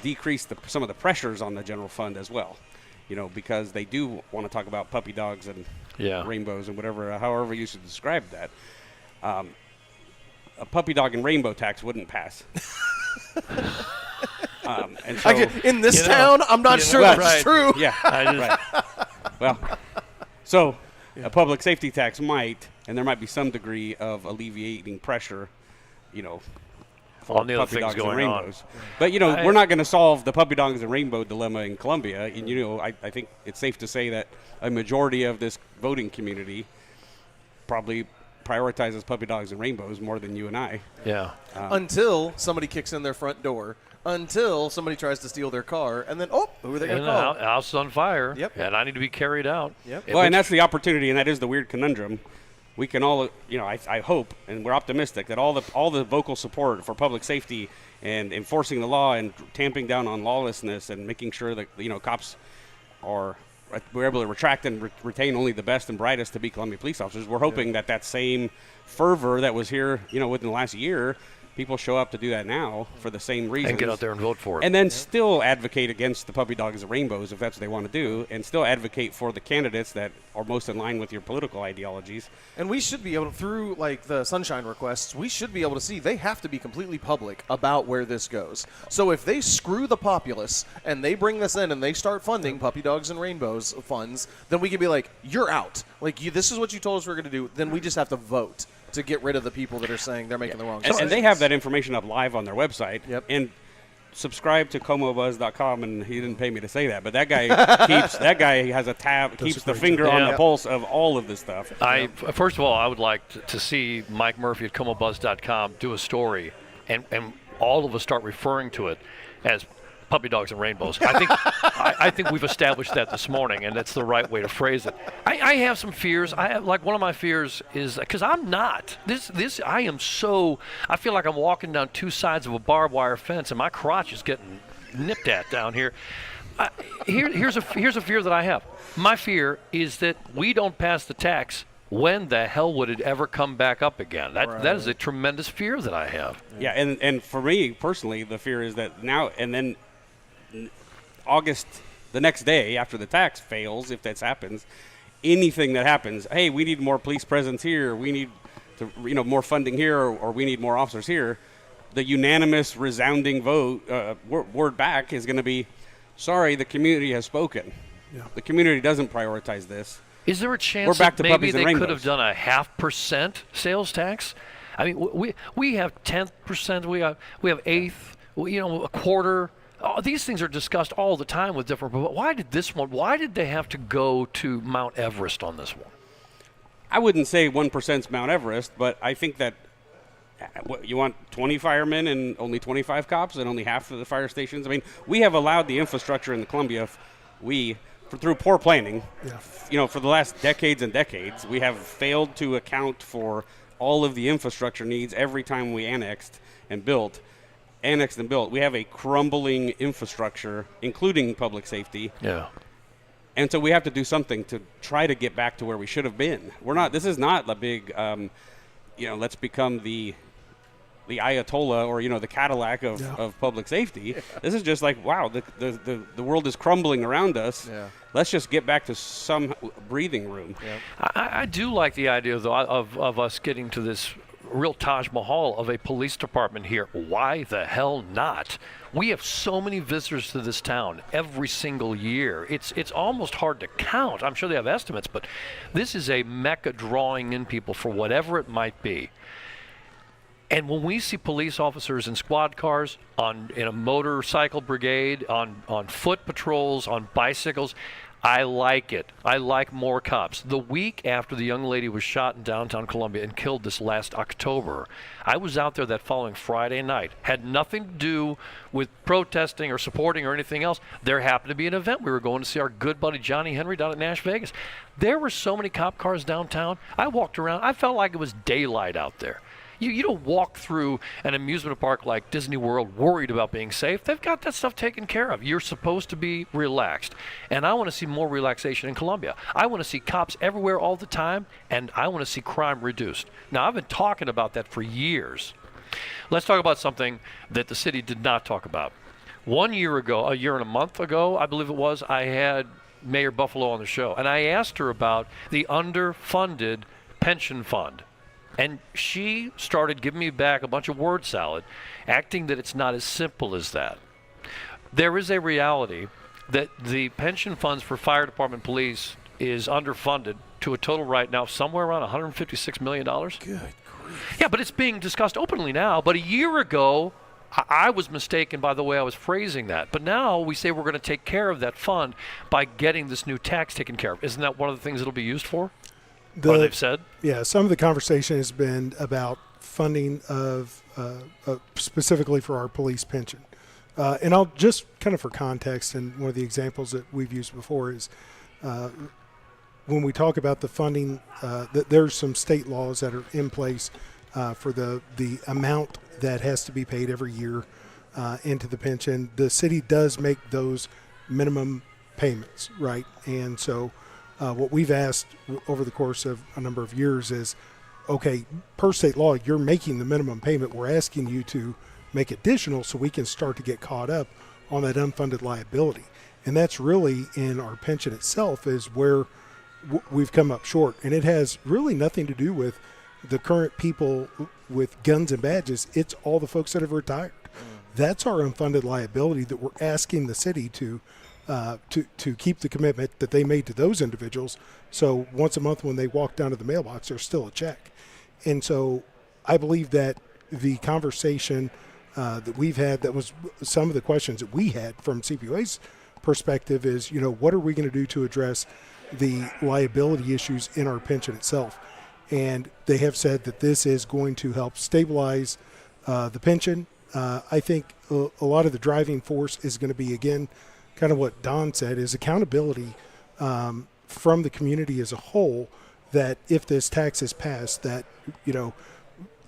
decrease some of the pressures on the general fund as well, you know, because they do want to talk about puppy dogs and rainbows and whatever, however you should describe that. A puppy dog and rainbow tax wouldn't pass. And so, in this town, I'm not sure that's true. Yeah, right. Well, so a public safety tax might, and there might be some degree of alleviating pressure, you know, for on the other puppy things dogs and going rainbows. on. But, you know, we're not going to solve the puppy dogs and rainbow dilemma in Columbia. And, you know, I think it's safe to say that a majority of this voting community probably prioritizes puppy dogs and rainbows more than you and I. Yeah. Until somebody kicks in their front door, until somebody tries to steal their car, and then, who are they going to call? The house is on fire. Yep. And I need to be carried out. Yep. Well, and that's the opportunity, and that is the weird conundrum. We can all, you know, I hope, and we're optimistic that all the vocal support for public safety and enforcing the law and tamping down on lawlessness and making sure that, you know, cops we're able to retract and retain only the best and brightest to be Columbia police officers. We're hoping that same fervor that was here, you know, within the last year, people show up to do that now for the same reasons. And get out there and vote for it. And then still advocate against the puppy dogs and rainbows if that's what they want to do, and still advocate for the candidates that are most in line with your political ideologies. And we should be able to, through like the sunshine requests, we should be able to see they have to be completely public about where this goes. So if they screw the populace and they bring this in and they start funding puppy dogs and rainbows funds, then we can be like, you're out. Like, this is what you told us we're going to do. Then we just have to vote to get rid of the people that are saying they're making the wrong decisions. And they have that information up live on their website. Yep. And subscribe to comobuzz.com, and he didn't pay me to say that, but that guy has a tab, keeps the finger on the pulse of all of this stuff. First of all, I would like to see Mike Murphy at comobuzz.com do a story, and all of us start referring to it as puppy dogs and rainbows. I think we've established that this morning, and that's the right way to phrase it. I have some fears. One of my fears is because I'm not I feel like I'm walking down two sides of a barbed wire fence, and my crotch is getting nipped at down here. Here's a fear that I have. My fear is that we don't pass the tax. When the hell would it ever come back up again? That is a tremendous fear that I have. Yeah, and for me personally, the fear is that now and then August, the next day after the tax fails, if that happens, anything that happens, hey, we need more police presence here, we need to, you know, more funding here, or we need more officers here, the unanimous resounding vote word back is going to be, sorry, the community has spoken. Yeah. The community doesn't prioritize this. Is there a chance that maybe they could have done a 0.5% sales tax? I mean, we have 10%, we have 1/8, you know, a quarter. These things are discussed all the time with different people. Why did they have to go to Mount Everest on this one? I wouldn't say 1%'s Mount Everest, but I think that you want 20 firemen and only 25 cops and only half of the fire stations. I mean, we have allowed the infrastructure in the Columbia, through poor planning, you know, for the last decades and decades, we have failed to account for all of the infrastructure needs every time we annexed and built. We have a crumbling infrastructure, including public safety. Yeah. And so we have to do something to try to get back to where we should have been. This is not the big, you know, let's become the Ayatollah or, you know, the Cadillac of public safety. This is just like, wow, the world is crumbling around us. Yeah. Let's just get back to some breathing room. Yeah. I do like the idea, though, of us getting to this real Taj Mahal of a police department here. Why the hell not? We have so many visitors to this town every single year. It's almost hard to count. I'm sure they have estimates, but this is a mecca drawing in people for whatever it might be. And when we see police officers in squad cars, in a motorcycle brigade, on foot patrols, on bicycles, I like it. I like more cops. The week after the young lady was shot in downtown Columbia and killed this last October, I was out there that following Friday night. Had nothing to do with protesting or supporting or anything else. There happened to be an event. We were going to see our good buddy Johnny Henry down at Nash Vegas. There were so many cop cars downtown. I walked around. I felt like it was daylight out there. You don't walk through an amusement park like Disney World worried about being safe. They've got that stuff taken care of. You're supposed to be relaxed. And I want to see more relaxation in Columbia. I want to see cops everywhere all the time, and I want to see crime reduced. Now, I've been talking about that for years. Let's talk about something that the city did not talk about. 1 year ago, a year and a month ago, I believe it was, I had Mayor Buffalo on the show, and I asked her about the underfunded pension fund. And she started giving me back a bunch of word salad, acting that it's not as simple as that. There is a reality that the pension funds for fire department police is underfunded to a total right now somewhere around $156 million. Good grief. Yeah, but it's being discussed openly now. But a year ago, I was mistaken by the way I was phrasing that. But now we say we're going to take care of that fund by getting this new tax taken care of. Isn't that one of the things it'll be used for? Or they've said? Yeah, some of the conversation has been about funding of specifically for our police pension. And I'll just kind of for context, and one of the examples that we've used before is when we talk about the funding, that there's some state laws that are in place for the amount that has to be paid every year into the pension. The city does make those minimum payments, right? And so what we've asked over the course of a number of years is, okay, per state law, you're making the minimum payment. We're asking you to make additional so we can start to get caught up on that unfunded liability. And that's really in our pension itself is where we've come up short. And it has really nothing to do with the current people with guns and badges. It's all the folks that have retired. That's our unfunded liability that we're asking the city to keep the commitment that they made to those individuals. So once a month when they walk down to the mailbox, there's still a check. And so I believe that the conversation that we've had, that was some of the questions that we had from CPUA's perspective is, what are we going to do to address the liability issues in our pension itself? And they have said that this is going to help stabilize the pension. I think a lot of the driving force is going to be, again, kind of what Don said, is accountability from the community as a whole, that if this tax is passed, that,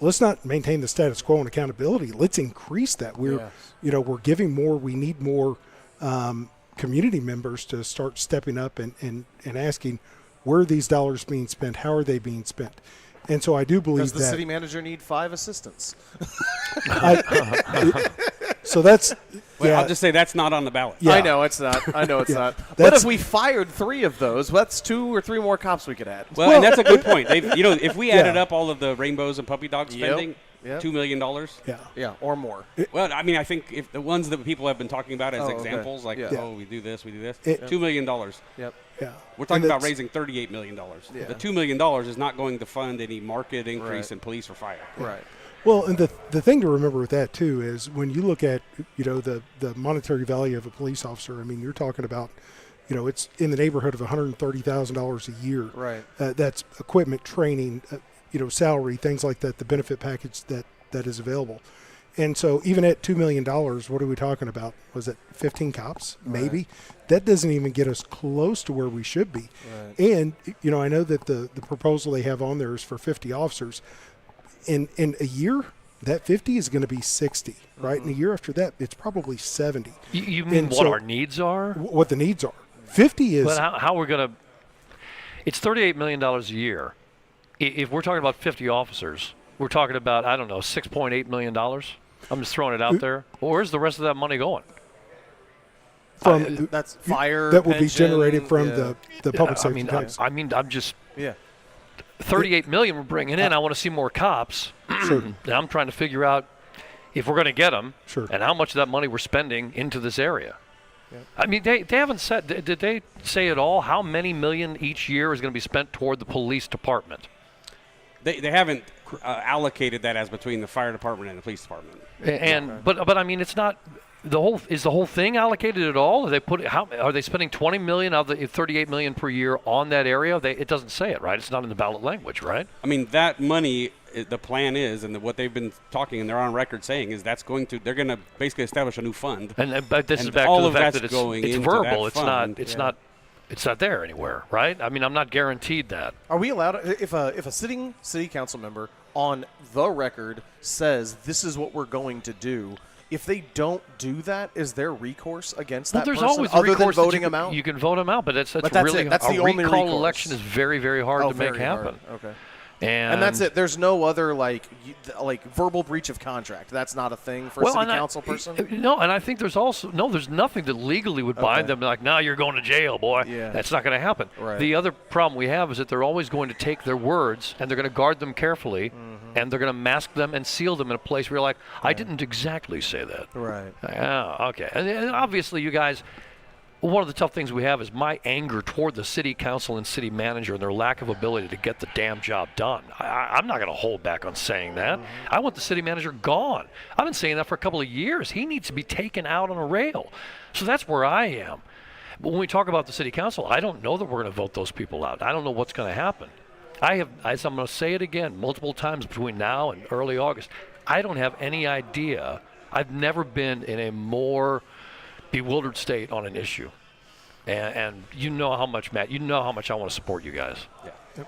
let's not maintain the status quo and accountability. Let's increase that. We're giving more. We need more community members to start stepping up and asking, where are these dollars being spent? How are they being spent? And so I do believe Does the city manager need 5 assistants? So that's. Well, yeah. I'll just say that's not on the ballot. Yeah. I know it's not. Not. But That's- if we fired 3 of those, that's 2 or 3 more cops we could add. Well, and that's a good point. If we added Yeah. up all of the rainbows and puppy dog spending, Yep. $2 million. Yeah. Yeah, or more. Well, I mean, I think if the ones that people have been talking about as Oh, okay. examples, like, Yeah. we do this, It- $2 million. Yep. Yeah. We're talking And about that's- raising $38 million. Yeah. The $2 million is not going to fund any market increase Right. in police or fire. Right. Well, and the thing to remember with that too is when you look at the monetary value of a police officer. I mean, you're talking about it's in the neighborhood of $130,000 a year. Right. That's equipment, training, salary, things like that. The benefit package that is available, and so even at $2 million, what are we talking about? Was it 15 cops? Maybe. Right. That doesn't even get us close to where we should be. Right. And I know that the proposal they have on there is for 50 officers. In a year, that 50 is going to be 60, right? And a year after that, it's probably 70. You mean And what so- our needs are? What the needs are. 50 is. But how we're going to – it's $38 million a year. If we're talking about 50 officers, we're talking about, I don't know, $6.8 million. I'm just throwing it out there. Well, where's the rest of that money going? from That's fire. that will be pension, generated from yeah. the public safety tax. I'm just Yeah. $38 million we're bringing in. I want to see more cops. Sure. And I'm trying to figure out if we're going to get them Sure. and how much of that money we're spending into this area. I mean, they haven't said, did they say at all how many million each year is going to be spent toward the police department? They haven't allocated that as between the fire department and the police department. And but I mean, it's not the whole thing allocated at all? Are they spending $20 million out of the $38 million per year on that area? It doesn't say it, right? It's not in the ballot language, right? I mean, that money, the plan is, and what they've been talking, and they're on record saying, is they're going to basically establish a new fund. But this is back all to of the fact that's that going it's into verbal. that It's fund. it's not there anywhere, right? I mean, I'm not guaranteed that. Are we allowed, if a sitting city council member on the record says this is what we're going to do, if they don't do that, is there recourse against that There's person always other recourse than that voting them out? You can vote them out, but that's that's really it. That's a the only recall recourse. election is very, very hard to make very happen. hard. Okay. And that's it. There's no other like verbal breach of contract. That's not a thing for a city council person. No, and I think there's nothing that legally would bind them. Like, no, you're going to jail, boy. Yeah. That's not going to happen. Right. The other problem we have is that they're always going to take their words and they're going to guard them carefully, and they're going to mask them and seal them in a place where you're like, I didn't exactly say that. Right. Oh, okay. And obviously, you guys. One of the tough things we have is my anger toward the city council and city manager and their lack of ability to get the damn job done. I'm not going to hold back on saying that. I want the city manager gone. I've been saying that for a couple of years. He needs to be taken out on a rail. So that's where I am. But when we talk about the city council, I don't know that we're going to vote those people out. I don't know what's going to happen. I'm going to say it again multiple times between now and early August. I don't have any idea. I've never been in a more bewildered state on an issue, and you know how much, Matt, I want to support you guys. Yeah.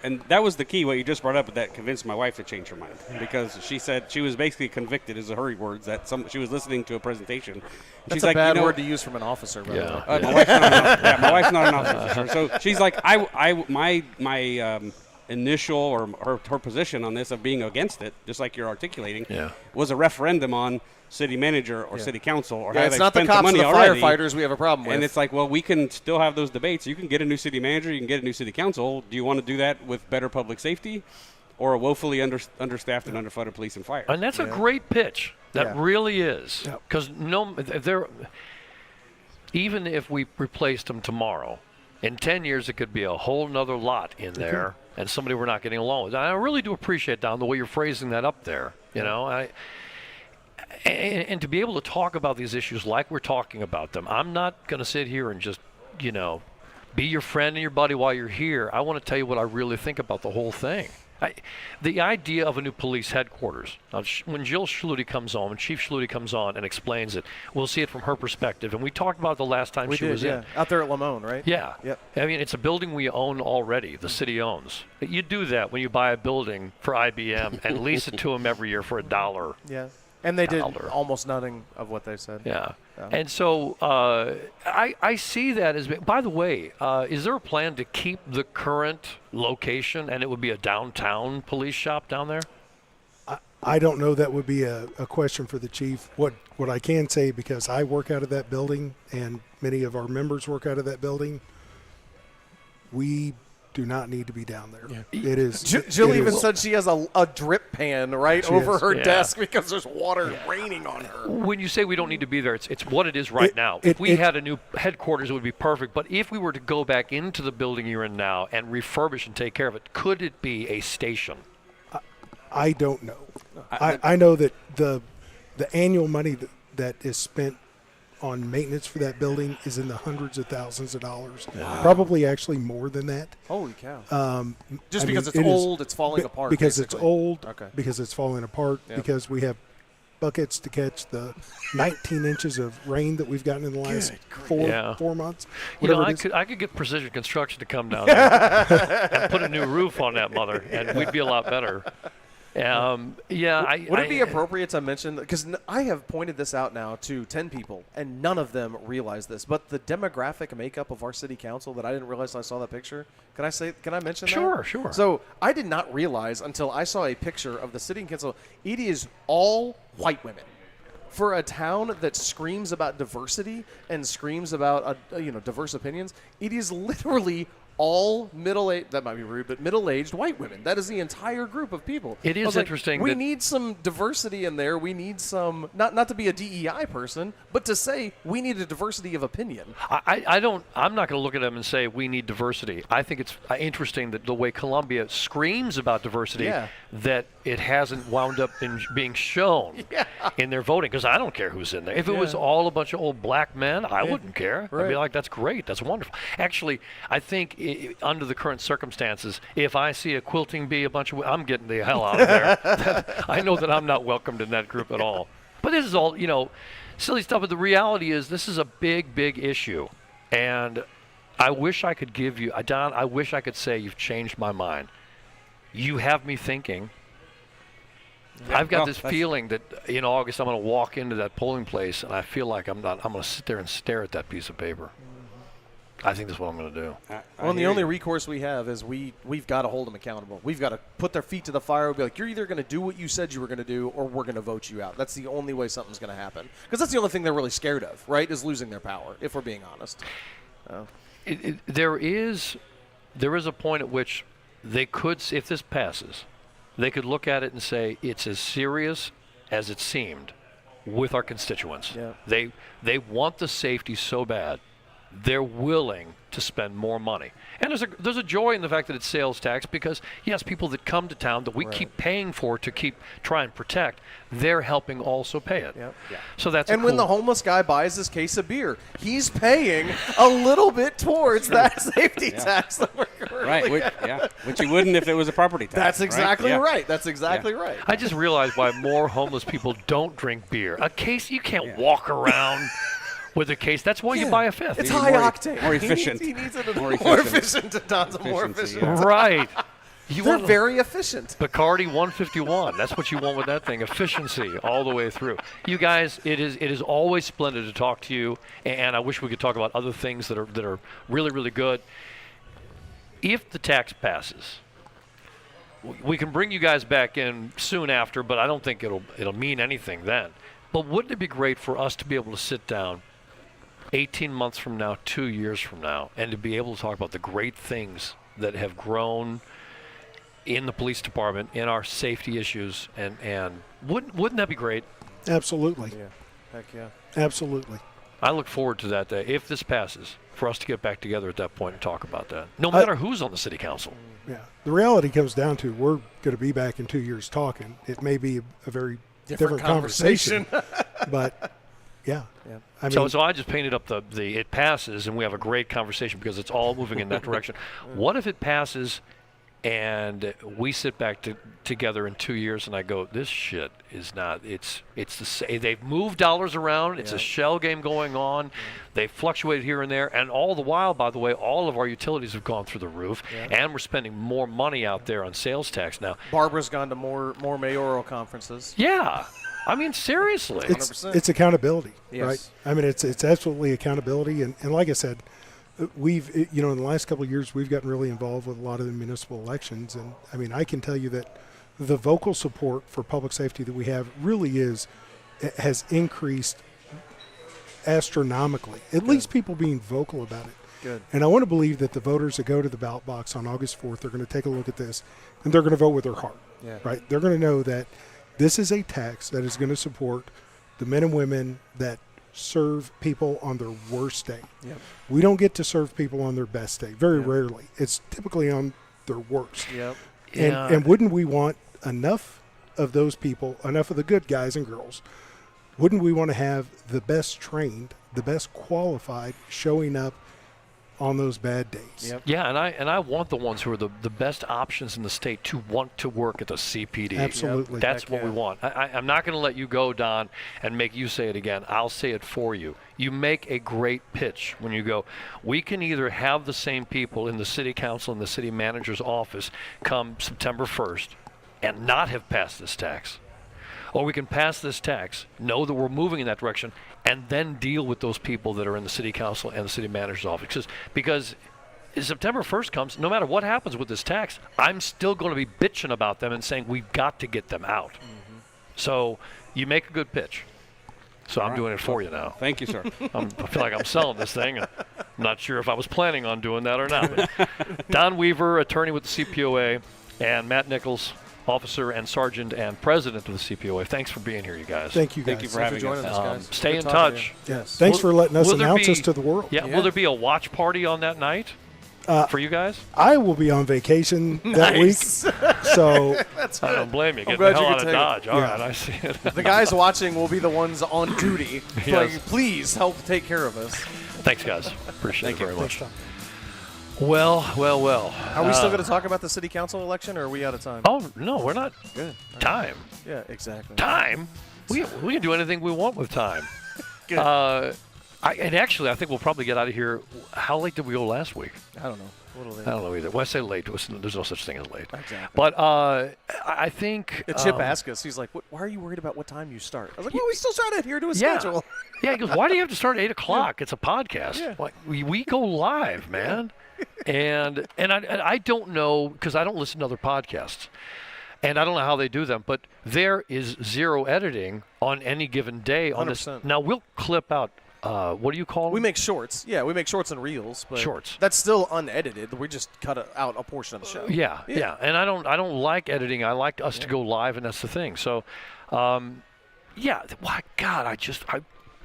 And that was the key, what you just brought up, that convinced my wife to change her mind, because she said she was basically convicted, is her words, that she was listening to a presentation. That's she's a like, bad word to use from an officer. By the way. My wife's not an officer. So she's like, my initial or her position on this of being against it, just like you're articulating, was a referendum on city manager or city council, or how it's they not the spent cops the money and the already. firefighters we have a problem with. And it's like, well, we can still have those debates. You can get a new city manager, you can get a new city council. Do you want to do that with better public safety, or a woefully understaffed and underfunded police and fire? And that's a great pitch. That really is. Because even if we replaced them tomorrow, in 10 years it could be a whole nother lot in there, and somebody we're not getting along with. And I really do appreciate, Don, the way you're phrasing that up there. You know, and to be able to talk about these issues like we're talking about them. I'm not going to sit here and just, be your friend and your buddy while you're here. I want to tell you what I really think about the whole thing. The idea of a new police headquarters, when Jill Schluty comes on, when Chief Schluty comes on and explains it, we'll see it from her perspective. And we talked about it the last time she was in. Out there at Lamone, right? Yeah. Yep. I mean, it's a building we own already, the city owns. You do that when you buy a building for IBM and lease it to them every year for $1. Yeah. And they did almost nothing of what they said. Yeah. And so I see that as, by the way, is there a plan to keep the current location, and it would be a downtown police shop down there? I don't know. That would be a question for the chief. What I can say, because I work out of that building and many of our members work out of that building, we do not need to be down there. Yeah. It is. Jill even said she has a drip pan over her Yeah. desk because there's water raining on her. When you say we don't need to be there, it's what it is right now. If we had a new headquarters, it would be perfect. But if we were to go back into the building you're in now and refurbish and take care of it, could it be a station? I don't know. I know that the annual money that is spent on maintenance for that building is in the hundreds of thousands of dollars. Wow. Probably actually more than that. Holy cow. Just because it's old, it's falling apart. Because basically. it's old, because it's falling apart, because we have buckets to catch the 19 inches of rain that we've gotten in the last 4 months. I could get Precision Construction to come down there and put a new roof on that mother, and we'd be a lot better. Would it be appropriate to mention, because I have pointed this out now to 10 people, and none of them realize this, but the demographic makeup of our city council that I didn't realize until I saw that picture. Can I mention that? Sure. So I did not realize until I saw a picture of the city council, it is all white women. For a town that screams about diversity and screams about diverse opinions, it is literally all middle-aged, that might be rude, but middle-aged white women. That is the entire group of people. It is I was like, interesting we that- need some diversity in there. We need some, not to be a DEI person, but to say we need a diversity of opinion. I'm not going to look at them and say we need diversity. I think it's interesting that the way Columbia screams about diversity, Yeah. that it hasn't wound up in being shown in their voting, because I don't care who's in there. If it was all a bunch of old black men, I wouldn't care. I'd be Right. like, that's great. That's wonderful. Actually, I think under the current circumstances, if I see a quilting bee, a bunch of, I'm getting the hell out of there. I know that I'm not welcomed in that group at all. But this is all, silly stuff. But the reality is this is a big, big issue. And I wish I could give you, Don, I wish I could say you've changed my mind. You have me thinking. I've got well, this that's- feeling that in August I'm going to walk into that polling place and I feel like I'm going to sit there and stare at that piece of paper. I think that's what I'm going to do. Well, and the only recourse we have is we've got to hold them accountable. We've got to put their feet to the fire and be like, you're either going to do what you said you were going to do or we're going to vote you out. That's the only way something's going to happen. Because that's the only thing they're really scared of, right, is losing their power, if we're being honest. There is a point at which they could, if this passes, they could look at it and say it's as serious as it seemed with our constituents. Yeah. They want the safety so bad, they're willing to spend more money. And there's a joy in the fact that it's sales tax because, yes, people that come to town that we keep paying for to try and protect, they're helping also pay it. Yep. Yeah. So that's And a when cool- the homeless guy buys his case of beer, he's paying a little bit towards that safety tax that we're currently Right, which you wouldn't if it was a property tax. That's exactly Yeah. right. That's exactly right. I just realized why more homeless people don't drink beer. A case, you can't walk around with a case. That's why you buy a fifth. It's More high e- octane. more efficient. He needs it More more efficient. efficient. Don's more Efficiency, efficient. yeah. Right. You They're want very efficient. Bacardi 151. That's what you want with that thing. Efficiency all the way through. You guys, it is always splendid to talk to you, and I wish we could talk about other things that are really, really good. If the tax passes, we can bring you guys back in soon after, but I don't think it'll mean anything then. But wouldn't it be great for us to be able to sit down 18 months from now, 2 years from now, and to be able to talk about the great things that have grown in the police department, in our safety issues, and wouldn't that be great? Absolutely. Yeah. Heck yeah. Absolutely. I look forward to that day, if this passes, for us to get back together at that point and talk about that. No matter who's on the city council. Yeah. The reality comes down to we're going to be back in 2 years talking. It may be a very different conversation. But, yeah. I mean, So I just painted up the it passes, and we have a great conversation because it's all moving in that direction. What if it passes and we sit back together in 2 years and I go, this shit is not, it's the same. They've moved dollars around. It's a shell game going on. They've fluctuated here and there. And all the while, by the way, all of our utilities have gone through the roof, and we're spending more money out there on sales tax now. Barbara's gone to more mayoral conferences. Yeah. I mean, seriously. it's accountability, Yes. right? I mean, it's absolutely accountability. And like I said, we've, in the last couple of years, we've gotten really involved with a lot of the municipal elections. And, I mean, I can tell you that the vocal support for public safety that we have really has increased astronomically, at least people being vocal about it. Good. And I want to believe that the voters that go to the ballot box on August 4th are going to take a look at this, and they're going to vote with their heart, right? They're going to know that this is a tax that is going to support the men and women that serve people on their worst day. Yep. We don't get to serve people on their best day, very rarely. It's typically on their worst. Yep. And wouldn't we want enough of those people, enough of the good guys and girls, wouldn't we want to have the best trained, the best qualified showing up on those bad days? Yep. Yeah, and I want the ones who are the best options in the state to want to work at the CPD. Absolutely. That's Heck what we yeah. want. I'm not going to let you go, Don, and make you say it again. I'll say it for you. You make a great pitch when you go, we can either have the same people in the city council and the city manager's office come September 1st and not have passed this tax. Or we can pass this tax, know that we're moving in that direction, and then deal with those people that are in the city council and the city manager's office. Because if September 1st comes, no matter what happens with this tax, I'm still going to be bitching about them and saying we've got to get them out. So you make a good pitch. So I'm doing it for you now. Thank you, sir. I feel like I'm selling this thing. And I'm not sure if I was planning on doing that or not. But Don Weaver, attorney with the CPOA, and Matt Nichols, officer and sergeant and president of the CPOA. Thanks for being here, you guys. Thank you, guys. Thank you for having joining us. us, guys. Stay Good in talking to touch. Yes. Thanks for letting us will there announce be- us to the world. Yeah, will there be a watch party on that night for you guys? I will be on vacation that week, so I don't blame you. Get the glad hell you out could of take Dodge. it. All Yeah. right, I see it. The guys watching will be the ones on duty. Yes. Like, please help take care of us. Thanks, guys. Appreciate it very much. Tom. Well. Are we still going to talk about the city council election, or are we out of time? Oh, no, we're not. Good. Time. Yeah, exactly. Time? We can do anything we want with time. Good. And actually, I think we'll probably get out of here. How late did we go last week? I don't know. A little late. I don't know either. When I say late, there's no such thing as late. Exactly. But I think Chip asked us. He's like, "Why are you worried about what time you start?" I was like, "Well, we still try to adhere to a yeah, schedule." yeah. He goes, "Why do you have to start at 8 o'clock? It's a podcast. Yeah. Like we go live, man." and I don't know because I don't listen to other podcasts. And I don't know how they do them, but there is zero editing on any given day on this. 100%. Now we'll clip out. What do you call them? We make shorts. Yeah, we make shorts and reels. But Shorts. That's still unedited. We just cut out a portion of the show. Yeah. And I don't like editing. I like us to go live, and that's the thing. So, my God,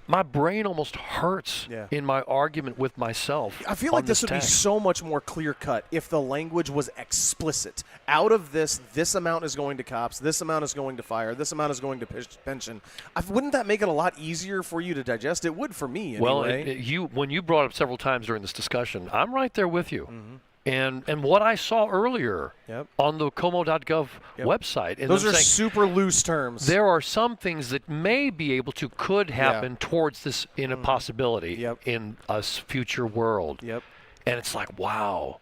my brain almost hurts Yeah. in my argument with myself. I feel on like this would be text. so much more clear cut if the language was explicit. Out of this amount is going to cops, this amount is going to fire, this amount is going to pension. Wouldn't that make it a lot easier for you to digest? It would for me anyway. Well, when you brought up several times during this discussion, I'm right there with you. Mm-hmm. And what I saw earlier Yep. on the como.gov Yep. website, and Those them are saying, super loose terms. there are some things that may be able to could happen towards this in a possibility Yep. in a future world. Yep. And it's like, wow.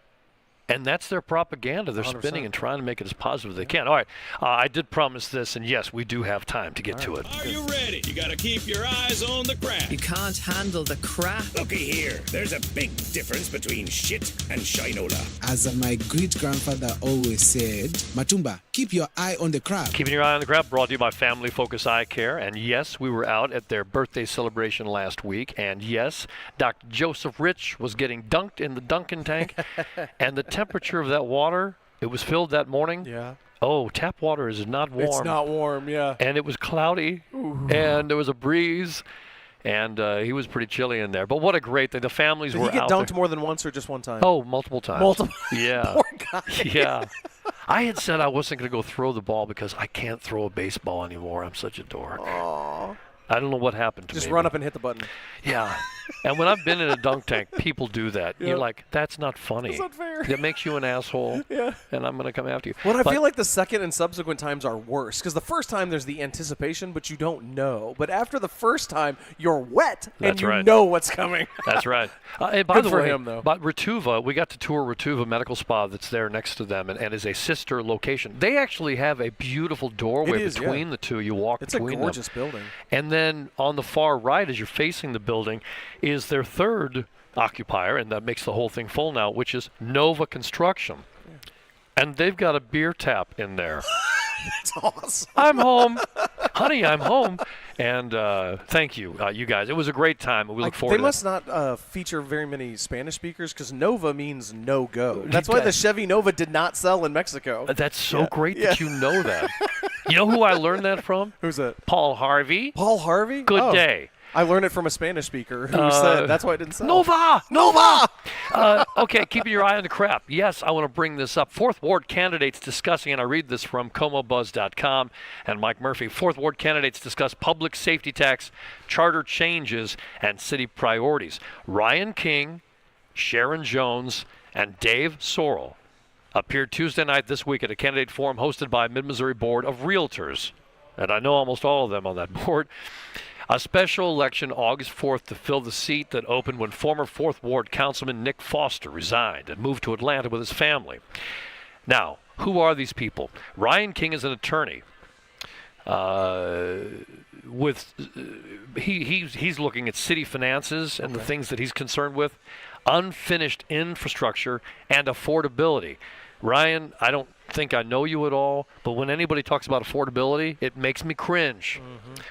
And that's their propaganda. They're 100%. spinning and trying to make it as positive as they can. All right. I did promise this, and yes, we do have time to get to it. Are you ready? You gotta keep your eyes on the crap. You can't handle the crap. Looky here, there's a big difference between shit and shinola. As my great-grandfather always said, Matumba, keep your eye on the crab. Keeping your eye on the crap, brought to you by Family Focus Eye Care. And yes, we were out at their birthday celebration last week. And yes, Dr. Joseph Rich was getting dunked in the Dunkin' tank. And the temperature of that water, it was filled that morning. Yeah. Oh, tap water is not warm. It's not warm, yeah. And it was cloudy. And there was a breeze. And he was pretty chilly in there. But what a great thing. The families Did were he get out dunked there. more than once or just one time? Oh, multiple times. Multiple. Yeah. Poor guy. Yeah. I had said I wasn't going to go throw the ball because I can't throw a baseball anymore. I'm such a dork. I don't know what happened to me. Just run up and hit the button. Yeah. And when I've been in a dunk tank, people do that. Yeah. You're like, that's not funny. That's not fair. That makes you an asshole. Yeah. And I'm going to come after you. Well, I But feel like the second and subsequent times are worse because the first time there's the anticipation, but you don't know. But after the first time, you're wet and That's you right. know what's coming. That's right. And by Good the for way, him, though. but Rituva, we got to tour Rituva Medical Spa that's there next to them and is a sister location. They actually have a beautiful doorway It is, between yeah. the two. You walk It's a between gorgeous them. building. And then on the far right, as you're facing the building, is their third occupier, and that makes the whole thing full now, which is Nova Construction. And they've got a beer tap in there. It's awesome. I'm home. Honey, I'm home. And thank you, you guys. It was a great time. We look forward They to must not feature very many Spanish speakers because Nova means no go. That's why the Chevy Nova did not sell in Mexico. that. That's so great that you know that. You know who I learned that from? Who's that? Paul Harvey. Paul Harvey? Good Oh. day. I learned it from a Spanish speaker who said that's why it didn't sell. Nova! Nova! Okay, keeping your eye on the crap. Yes, I want to bring this up. Fourth Ward candidates discussing, and I read this from ComoBuzz.com and Mike Murphy. Fourth Ward candidates discuss public safety tax, charter changes, and city priorities. Ryan King, Sharon Jones, and Dave Sorrell appeared Tuesday night this week at a candidate forum hosted by Mid-Missouri Board of Realtors. And I know almost all of them on that board. A special election August 4th to fill the seat that opened when former 4th Ward Councilman Nick Foster resigned and moved to Atlanta with his family. Now, who are these people? Ryan King is an attorney. He's looking at city finances and the things that he's concerned with, unfinished infrastructure, and affordability. Ryan, I don't think I know you at all, but when anybody talks about affordability, it makes me cringe.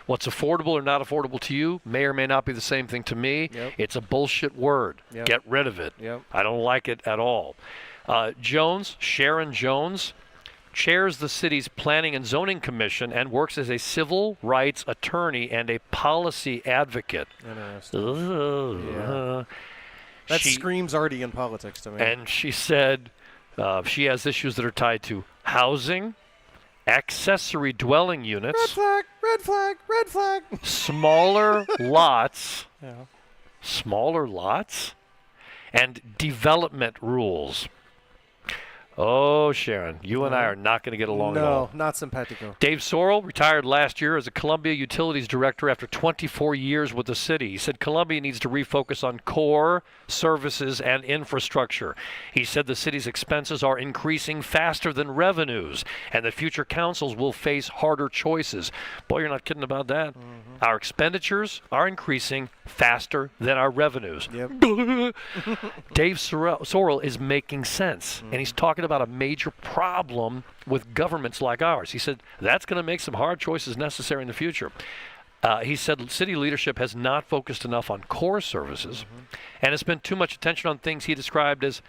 What's affordable or not affordable to you may or may not be the same thing to me. Yep. It's a bullshit word. Yep. Get rid of it. Yep. I don't like it at all. Sharon Jones, chairs the city's Planning and Zoning Commission and works as a civil rights attorney and a policy advocate. Interesting. Yeah. That screams already in politics to me. And she said she has issues that are tied to housing, accessory dwelling units, red flag, red flag, red flag. smaller lots, Yeah. and development rules. Oh, Sharon, you and I are not going to get along at all. No, not simpatico. Dave Sorrell retired last year as a Columbia Utilities Director after 24 years with the city. He said Columbia needs to refocus on core services and infrastructure. He said the city's expenses are increasing faster than revenues and that future councils will face harder choices. Boy, you're not kidding about that. Our expenditures are increasing faster than our revenues. Yep. Dave Sorrell is making sense, and he's talking about a major problem with governments like ours. He said that's going to make some hard choices necessary in the future. He said city leadership has not focused enough on core services and has spent too much attention on things he described as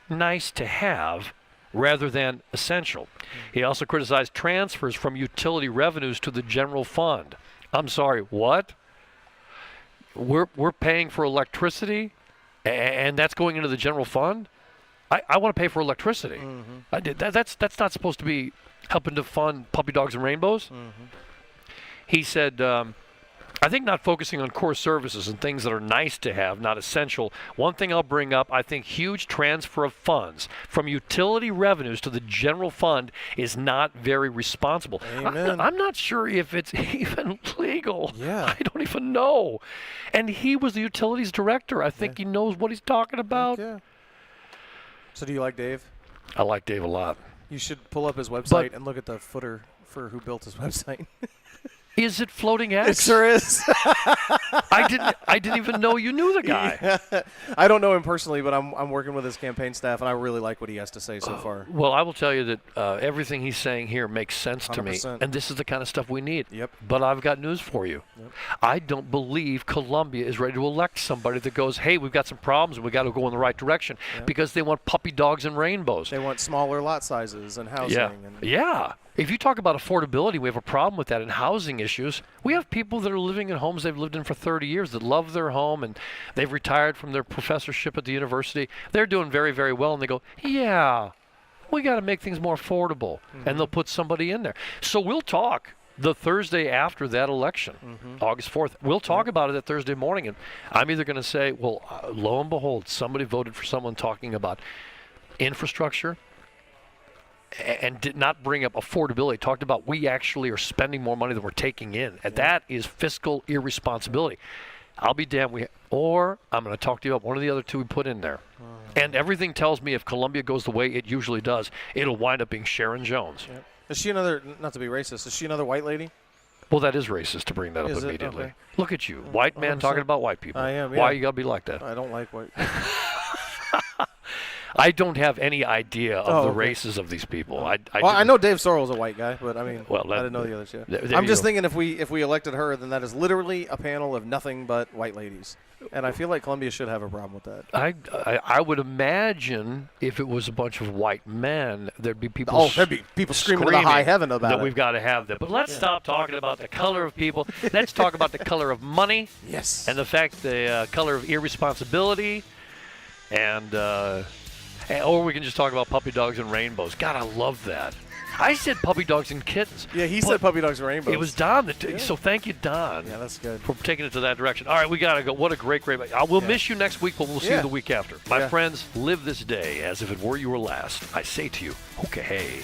nice to have rather than essential. He also criticized transfers from utility revenues to the general fund. I'm sorry, what? We're paying for electricity and that's going into the general fund? I want to pay for electricity. That's not supposed to be helping to fund puppy dogs and rainbows. He said, I think not focusing on core services and things that are nice to have, not essential. One thing I'll bring up, I think huge transfer of funds from utility revenues to the general fund is not very responsible. Amen. I'm not sure if it's even legal. Yeah. I don't even know. And he was the utilities director. I think he knows what he's talking about. Yeah. So do you like Dave? I like Dave a lot. You should pull up his website and look at the footer for who built his website. Is it Floating X? It sure is. I didn't even know you knew the guy. I don't know him personally, but I'm working with his campaign staff, and I really like what he has to say so far. Well, I will tell you that everything he's saying here makes sense to me, 100%. and this is the kind of stuff we need. Yep. But I've got news for you. Yep. I don't believe Columbia is ready to elect somebody that goes, hey, we've got some problems, and we've got to go in the right direction, because they want puppy dogs and rainbows. They want smaller lot sizes and housing. Yeah. If you talk about affordability, we have a problem with that in housing issues. We have people that are living in homes they've lived in for 30 years that love their home and they've retired from their professorship at the university. They're doing very, very well, and they go, yeah, we got to make things more affordable. And they'll put somebody in there. So we'll talk the Thursday after that election, August 4th. We'll talk about it that Thursday morning, and I'm either going to say, well, lo and behold, somebody voted for someone talking about infrastructure and did not bring up affordability, talked about we actually are spending more money than we're taking in. And that is fiscal irresponsibility. I'll be damned. Or I'm going to talk to you about one of the other two we put in there. And everything tells me if Columbia goes the way it usually does, it'll wind up being Sharon Jones. Yep. Is she another, not to be racist, is she another white lady? Well, that is racist to bring that up Is it? immediately. Okay. Look at you, white man 100%. talking about white people. I am, Why yeah. you got to be like that? I don't like white. I don't have any idea of the okay. races of these people. I I know Dave Sorrell's a white guy, but I mean, Well, I didn't know the others yet. there I'm you just go. thinking if we elected her, then that is literally a panel of nothing but white ladies. And I feel like Columbia should have a problem with that. I would imagine if it was a bunch of white men, there'd be people. Oh, there'd be people screaming to the high heaven about that it. we've got to have that. But let's stop talking about the color of people. Let's talk about the color of money. Yes. And the fact the color of irresponsibility, and or we can just talk about puppy dogs and rainbows. God, I love that. I said puppy dogs and kittens. Yeah, he said puppy dogs and rainbows. It was Don that. So thank you, Don. Yeah, that's good. For taking it to that direction. All right, we got to go. What a great. I will miss you next week, but we'll see you the week after. My friends, live this day as if it were your last. I say to you, okay, hey.